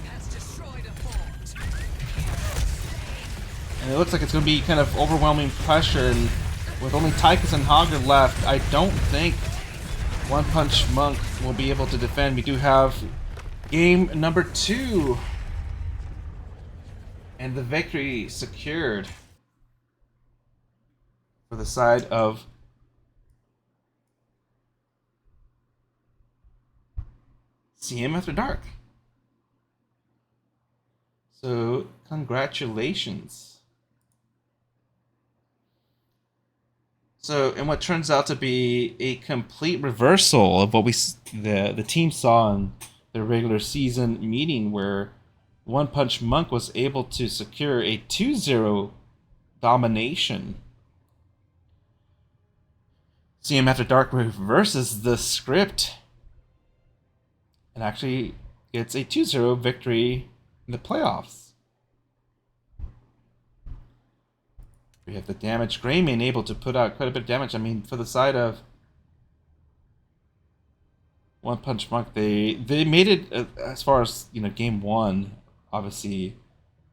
And it looks like it's going to be kind of overwhelming pressure, and with only Tychus and Hogger left, I don't think OnePunchMonk will be able to defend. We do have game number 2, and the victory secured for the side of CM After Dark. So, congratulations. So, in what turns out to be a complete reversal of what the team saw in the regular season meeting, where One Punch Monk was able to secure a 2-0 domination. CM After Dark reverses the script and actually gets a 2-0 victory in the playoffs. We have the damage. Grayman able to put out quite a bit of damage. I mean, for the side of One Punch Monk, they made it as far as game one. Obviously,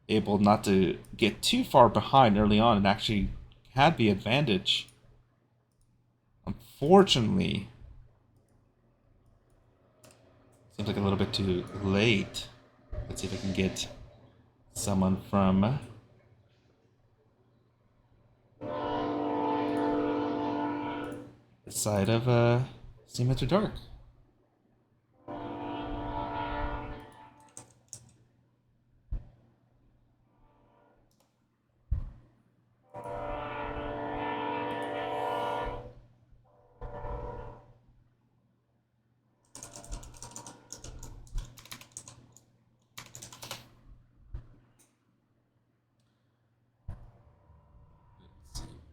able not to get too far behind early on and actually had the advantage. Unfortunately, seems like a little bit too late. Let's see if I can get someone from the side of Steam After Dark.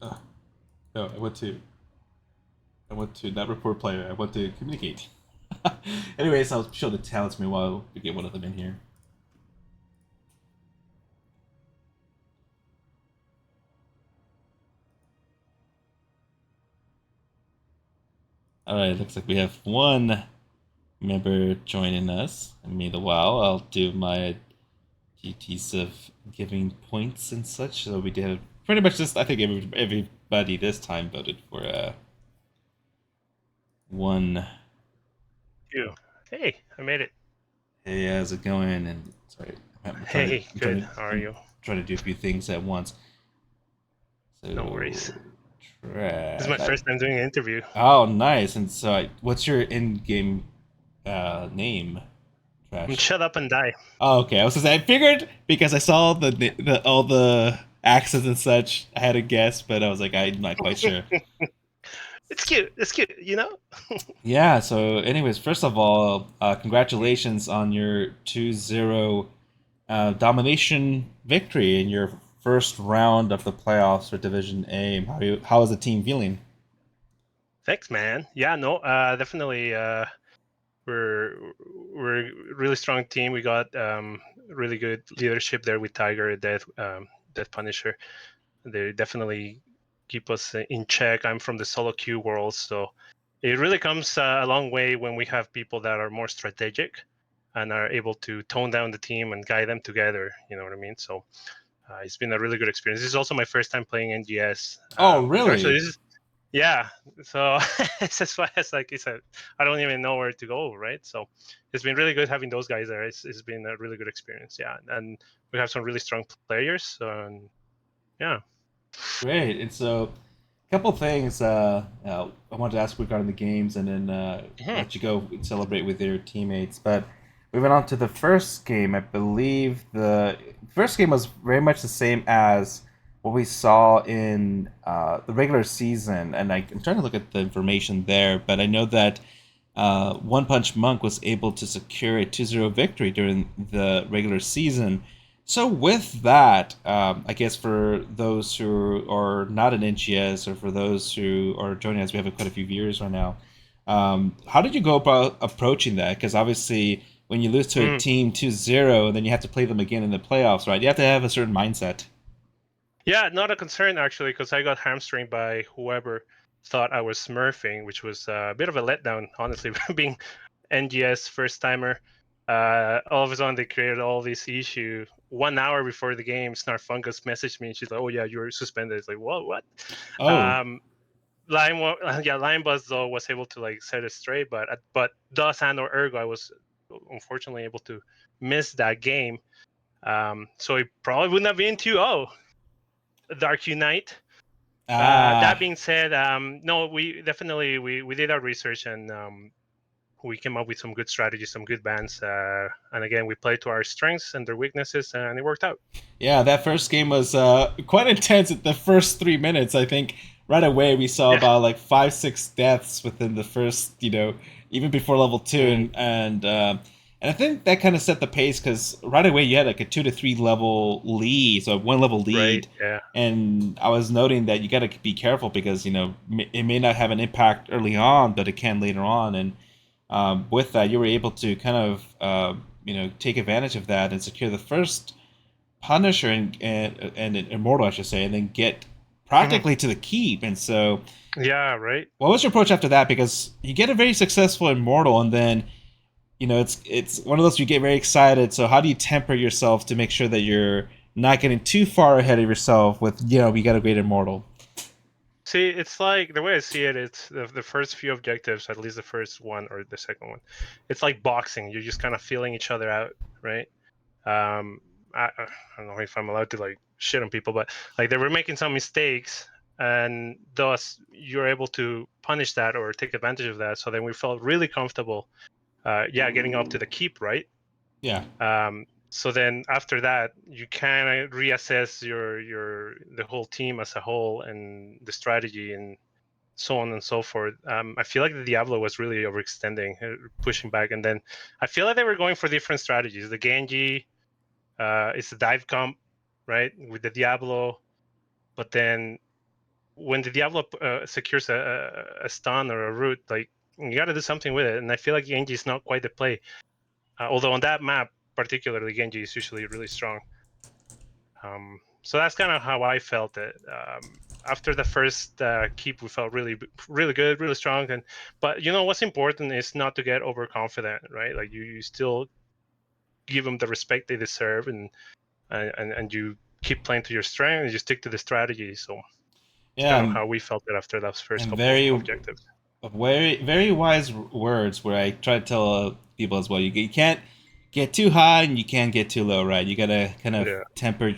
Uh, no, I want to not report player. I want to communicate. Anyways, I'll show the talents me while we get one of them in here. Alright, looks like we have one member joining us. Meanwhile, I'll do my duties of giving points and such. So we did pretty much just, I think everybody this time voted for one. You. Hey, I made it. Hey, how's it going? And sorry, Hey, good. How are you? trying to do a few things at once. So No worries. trash. This is my first time doing an interview. Oh, nice. And so, what's your in-game name? Trash. Shut up and die. Oh, okay. I was gonna say I figured because I saw the all the accents and such. I had a guess, but I was like, I'm not quite sure. It's cute. It's cute, you know? Yeah. So, anyways, first of all, congratulations on your 2-0 domination victory in your first round of the playoffs for Division A. How is the team feeling? Thanks, man. Yeah, no, definitely. We're a really strong team. We got really good leadership there with Tiger, Death Punisher. They definitely keep us in check. I'm from the solo queue world, so it really comes a long way when we have people that are more strategic and are able to tone down the team and guide them together. You know what I mean? So it's been a really good experience. This is also my first time playing NGS. Oh, Actually, really? this is yeah. So it's as far as like I said, I don't even know where to go, right? So it's been really good having those guys there. It's been a really good experience, yeah. And we have some really strong players, yeah. Great. And so, a couple things I wanted to ask regarding the games, and then Mhm. let you go celebrate with your teammates. But moving on to the first game, I believe the first game was very much the same as what we saw in the regular season. And I'm trying to look at the information there, but I know that One Punch Monk was able to secure a 2-0 victory during the regular season. So with that, I guess for those who are not an NGS or for those who are joining us, we have quite a few viewers right now. How did you go about approaching that? Because obviously, when you lose to a Mm. team 2-0, then you have to play them again in the playoffs, right? You have to have a certain mindset. Yeah, not a concern actually, because I got hamstringed by whoever thought I was smurfing, which was a bit of a letdown, honestly, being NGS first timer. All of a sudden, they created all this issue. 1 hour before the game, Snarfungus messaged me, and she's like, "Oh yeah, you're suspended." It's like, What?" Oh, Um, Lion Buzz though was able to like set it straight, but DOS and or Ergo, I was unfortunately able to miss that game. So it probably wouldn't have been 2-0. Dark Unite. That ah, being said, no, we definitely we did our research and we came up with some good strategies, some good bans, and again, we played to our strengths and their weaknesses, and it worked out. Yeah, that first game was quite intense. At the first 3 minutes, I think right away we saw Yeah. about like 5, 6 deaths within the first, even before level 2, and I think that kind of set the pace because right away you had like a 2 to 3 level lead, so 1 level lead, Right. Yeah. and I was noting that you got to be careful because it may not have an impact early on, but it can later on, and with that you were able to kind of take advantage of that and secure the first Punisher and Immortal, I should say, and then get practically to the keep. And so, Yeah. Right. what was your approach after that? Because you get a very successful Immortal, and then it's one of those you get very excited. So, how do you temper yourself to make sure that you're not getting too far ahead of yourself with we got a great Immortal? See, it's like the way I see it. It's the first few objectives, at least the first one or the second one. It's like boxing. You're just kind of feeling each other out, right? Um, I don't know if I'm allowed to like shit on people, but like they were making some mistakes, and thus you're able to punish that or take advantage of that. So then we felt really comfortable, getting up to the keep, right? Yeah. So then after that, you kind of reassess the whole team as a whole and the strategy and so on and so forth. I feel like the Diablo was really overextending, pushing back, and then I feel like they were going for different strategies. The Genji, it's a dive comp, right, with the Diablo, but then when the Diablo secures a stun or a root, like you got to do something with it. And I feel like Genji is not quite the play. Although on that map, particularly, Genji is usually really strong. So that's kind of how I felt it. After the first keep, we felt really, really good, really strong. But what's important is not to get overconfident, right? Like you still give them the respect they deserve, and you keep playing to your strength, and you stick to the strategy. So it's Yeah, kind of how we felt it after those first and couple very, objectives. very, very wise words. Where I try to tell people as well, you can't get too high and you can't get too low, right? You gotta kind of Yeah. temper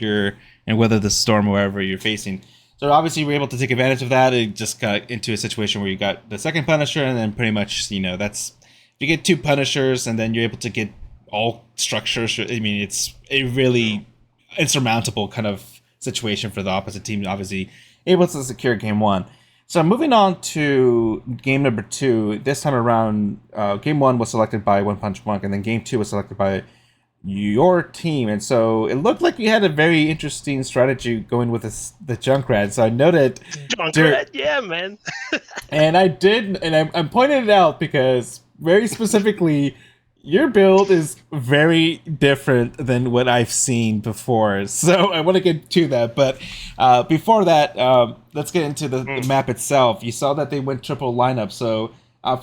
and weather the storm wherever you're facing. So obviously, we're able to take advantage of that and just got into a situation where you got the second Punisher, and then pretty much, that's if you get 2 Punishers, and then you're able to get all structures. I mean, it's a really insurmountable kind of situation for the opposite team. Obviously, able to secure game 1. So moving on to game number 2. This time around, game 1 was selected by OnePunchMonk, and then game 2 was selected by your team. And so it looked like you had a very interesting strategy going with the Junkrat. So I noted Junkrat, yeah, man. and I did, and I'm pointing it out because very specifically, your build is very different than what I've seen before. So I want to get to that, but before that, let's get into the map itself. You saw that they went triple lineup, so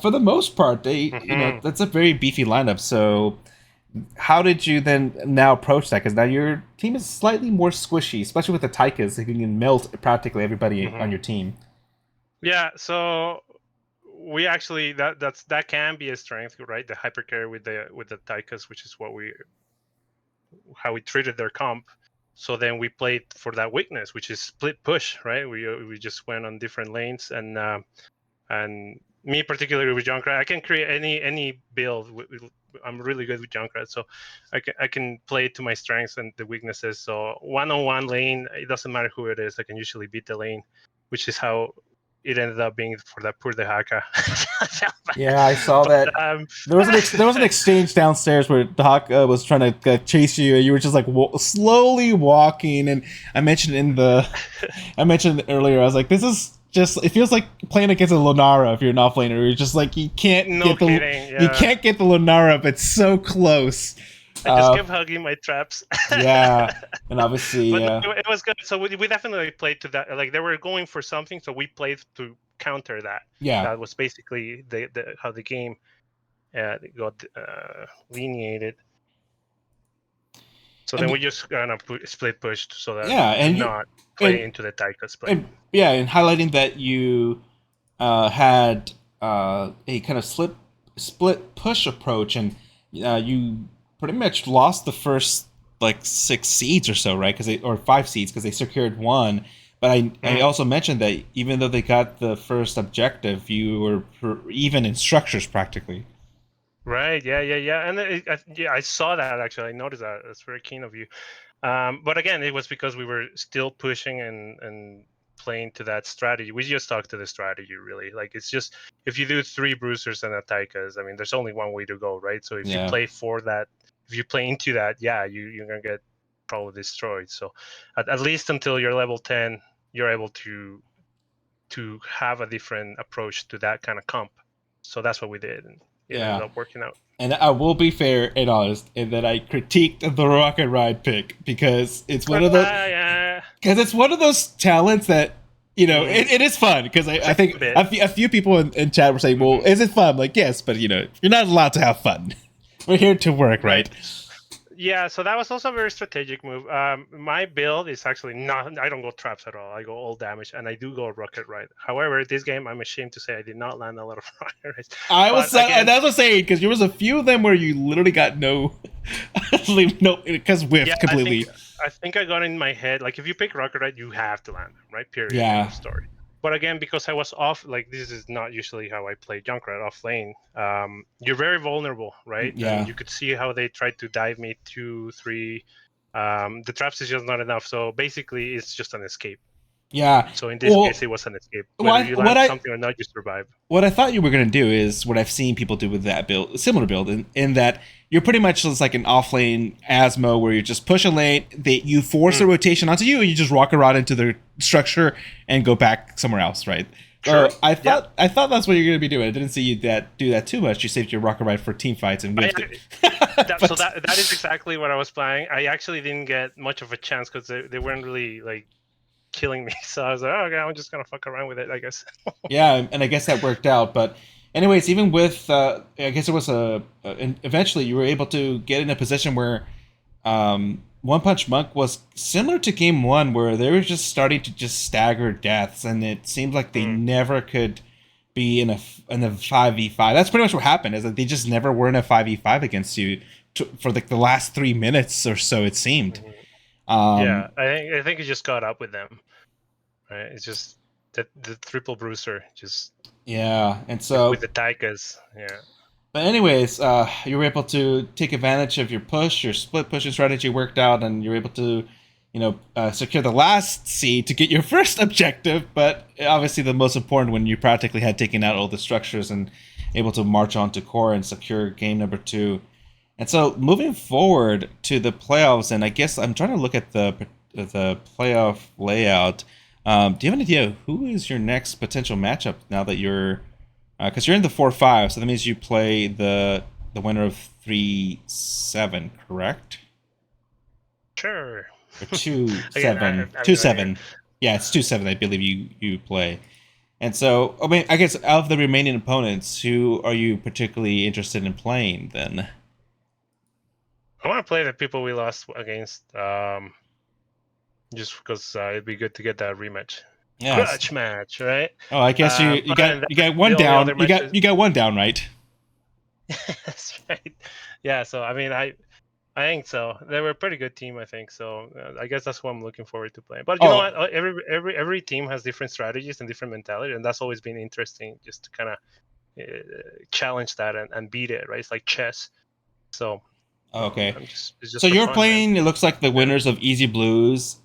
for the most part, that's a very beefy lineup. So how did you then now approach that? Because now your team is slightly more squishy, especially with the Taikas. You can melt practically everybody on your team. Yeah, so we actually that can be a strength, right? The hypercare with the Taikas, which is how we treated their comp. So then we played for that weakness, which is split push, right? We just went on different lanes, and me particularly with Junkrat, I can create any build. I'm really good with Junkrat, so I can play to my strengths and the weaknesses. So 1-on-1 lane, it doesn't matter who it is. I can usually beat the lane, which is how it ended up being for that poor Dehaka. Yeah, I saw that. There was an exchange downstairs where Dehaka was trying to chase you, and you were just like slowly walking. And I mentioned earlier, I was like, this is just, it feels like playing against a Lunara if you're an offlaner. You're just like, you can't get the Lunara, but it's so close. I just kept hugging my traps. Yeah, and obviously, but it was good. So we definitely played to that. Like they were going for something, so we played to counter that. Yeah, that was basically how the game got lineated. So then we just kind of split pushed so that we could not play into the Taikas play. And highlighting that you had a kind of split push approach, and you pretty much lost the first like 6 seeds or so, right? Or 5 seeds because they secured 1. But I also mentioned that even though they got the first objective, you were even in structures practically. Right. Yeah. And yeah, I saw that actually. I noticed that. That's very keen of you. But again, it was because we were still pushing and playing to that strategy. We just stuck to the strategy, really. Like, it's just, if you do 3 bruisers and a Taikas, I mean, there's only one way to go, right? So if you Yeah. play for that, if you play into that, yeah, you're gonna get probably destroyed. So at least until you're level 10, you're able to have a different approach to that kind of comp. So that's what we did, and it ended Yeah. up working out. And I will be fair and honest in that I critiqued the Rocket Ride pick because it's one of those Yeah. talents that Mm. it is fun because It's I a think bit. a few people in chat were saying, well, Mhm. is it fun? I'm like, yes, but you're not allowed to have fun. We're here to work, Right. right? Yeah, so that was also a very strategic move. My build is actually not. I don't go traps at all. I go all damage, and I do go rocket right. However, this game, I'm ashamed to say, I did not land a lot of rocket rights. But again, That's what I'm saying because there was a few of them where you literally got no, no, because yeah, whiffed completely. I think I got in my head, like, if you pick rocket right, you have to land them, right? Period. End Yeah, of story. But again, because I was off, like, this is not usually how I play Junkrat off lane. You're very vulnerable, right? And yeah, you could see how they tried to dive me 2, 3. The traps is just not enough. So basically, it's just an escape. yeah. So in this case, Well, it was an escape. Whether you what land I something or not, you survive. what I thought you were going to do is what I've seen people do with that build, similar build, in that you're pretty much just like an off lane Asmo where you just push a lane, you force a Mm, rotation onto you, and you just rock around into the structure and go back somewhere else, right? sure. Yeah. I thought that's what you're going to be doing. I didn't see you do that too much. You saved your rocket ride for team fights and I, whiffed it. so But that is exactly what I was planning. I actually didn't get much of a chance because they weren't really like killing me. So I was like, oh, okay, I'm just gonna fuck around with it, I guess. yeah, and I guess that worked out. But anyways, even with I guess it was and eventually you were able to get in a position where One Punch Monk was similar to Game One, where they were just starting to just stagger deaths, and it seemed like they Mm, never could be in a 5v5. That's pretty much what happened. Is that they just never were in a 5v5 against you for like the last 3 minutes or so. It seemed. mhm. Yeah, Um, I think it just caught up with them. Right? It's just that the triple bruiser just yeah, and with so the Taikas. Yeah. but anyways, you were able to take advantage of your push. Your split pushing strategy worked out, and you were able to, secure the last seed to get your first objective. But obviously, the most important when you practically had taken out all the structures and able to march on to core and secure game number 2. And so, moving forward to the playoffs, and I guess I'm trying to look at the playoff layout. Do you have an idea who is your next potential matchup now that you're because you're in the 4-5, so that means you play the winner of 3-7, correct? Sure. Or two Again, I seven, have two no idea. seven. Yeah, it's 2-7. I believe you play. And so, I mean, I guess of the remaining opponents, who are you particularly interested in playing then? I want to play the people we lost against, just because it'd be good to get that rematch, Yes. grudge match, right? Oh, I guess you Other than got that, one the only down. other matches. You got one down, right? That's right. Yeah, so I mean, I think so. They were a pretty good team, I think. So I guess that's what I'm looking forward to playing. But you know Oh, what? Every team has different strategies and different mentality, and that's always been interesting, just to kind of challenge that and beat it. Right? It's like chess. So okay. it's So just for you're fun, man. playing. It looks like the Yeah. winners of Easy Blues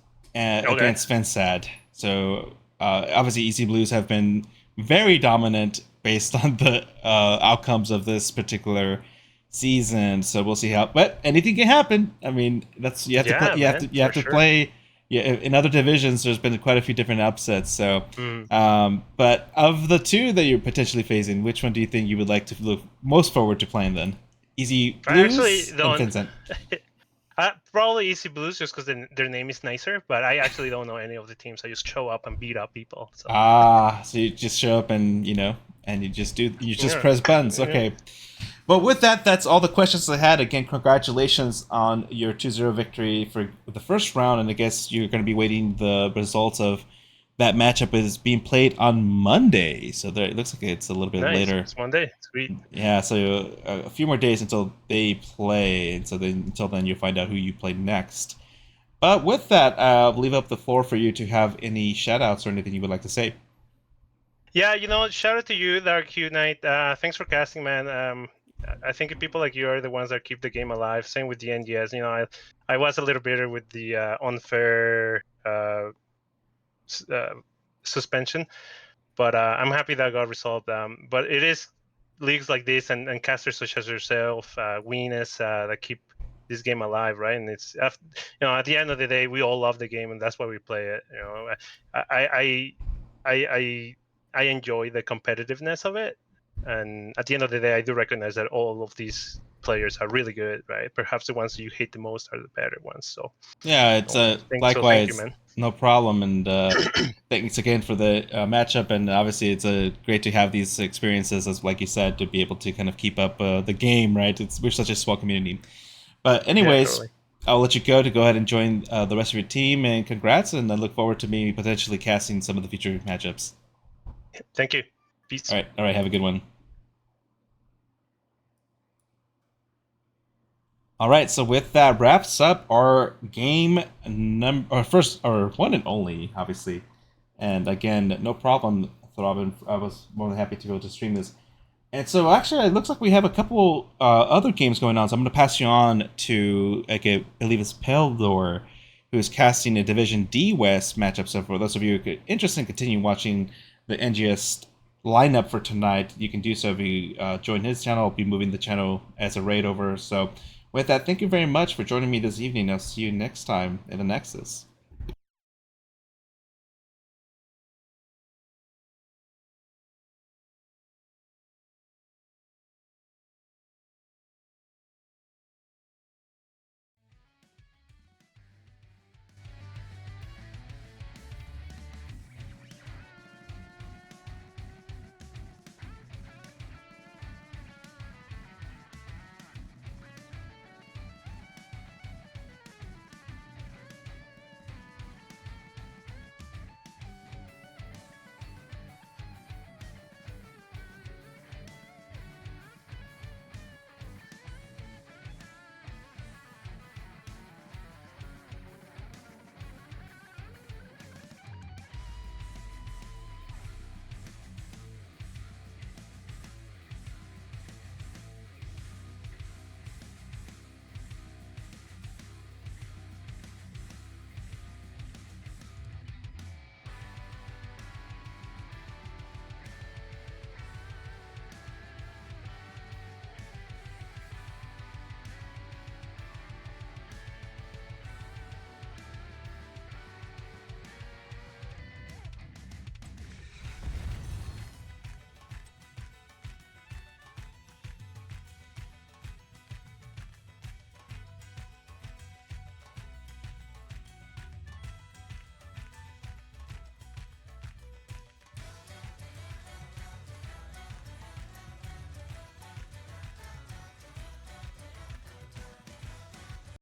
Okay. against Fensad. So obviously, Easy Blues have been very dominant based on the outcomes of this particular season. So we'll see how. But anything can happen. I mean, that's you have to play. Yeah, man, You for have to sure. play. Yeah, in other divisions, there's been quite a few different upsets. So, Mm. but of the two that you're potentially facing, which one do you think you would like to look most forward to playing then? Easy I actually Blues and don't. Vincent. Probably Easy Blues just because their name is nicer, but I actually don't know any of the teams. I just show up and beat up people. So Ah, so you just show up and and you just yeah, press buttons. yeah. Okay. Well, with that, that's all the questions I had. Again, congratulations on your 2-0 victory for the first round, and I guess you're going to be waiting the results of that matchup is being played on Monday. So there, it looks like it's a little bit Nice. later. It's Monday. Sweet. Yeah, so a few more days until they play, and so then until then you'll find out who you play next. But with that, I'll leave up the floor for you to have any shout outs or anything you would like to say. Yeah, shout out to you, Dark Hugh Knight. Thanks for casting, man. I think people like you are the ones that keep the game alive. Same with the NGS. I was a little bitter with the unfair suspension, but I'm happy that got resolved. But it is leagues like this and casters such as yourself, Weenus, that keep this game alive, right? And it's at the end of the day, we all love the game, and that's why we play it. I enjoy the competitiveness of it, and at the end of the day, I do recognize that all of these players are really good, right? Perhaps the ones you hate the most are the better ones. So, Yeah, it's thank you, likewise man. no problem, and thanks again for the matchup. And obviously, it's great to have these experiences, as like you said, to be able to kind of keep up the game. Right? We're such a small community. But Yeah, anyways, totally. I'll let you go ahead and join the rest of your team, and congrats. And I look forward to me potentially casting some of the future matchups. Thank you. Peace. All right, have a good one. All right, so with that wraps up our game number, or first, or one and only, obviously. And again, no problem, Throbbing. I was more than happy to be able to stream this. And so, actually, it looks like we have a couple other games going on. So I'm going to pass you on to, I believe it's Peldor, who is casting a Division D West matchup. So for those of you who are interested in continue watching the NGS lineup for tonight, you can do so if you join his channel. I'll be moving the channel as a raid over. So with that, thank you very much for joining me this evening. I'll see you next time in the Nexus.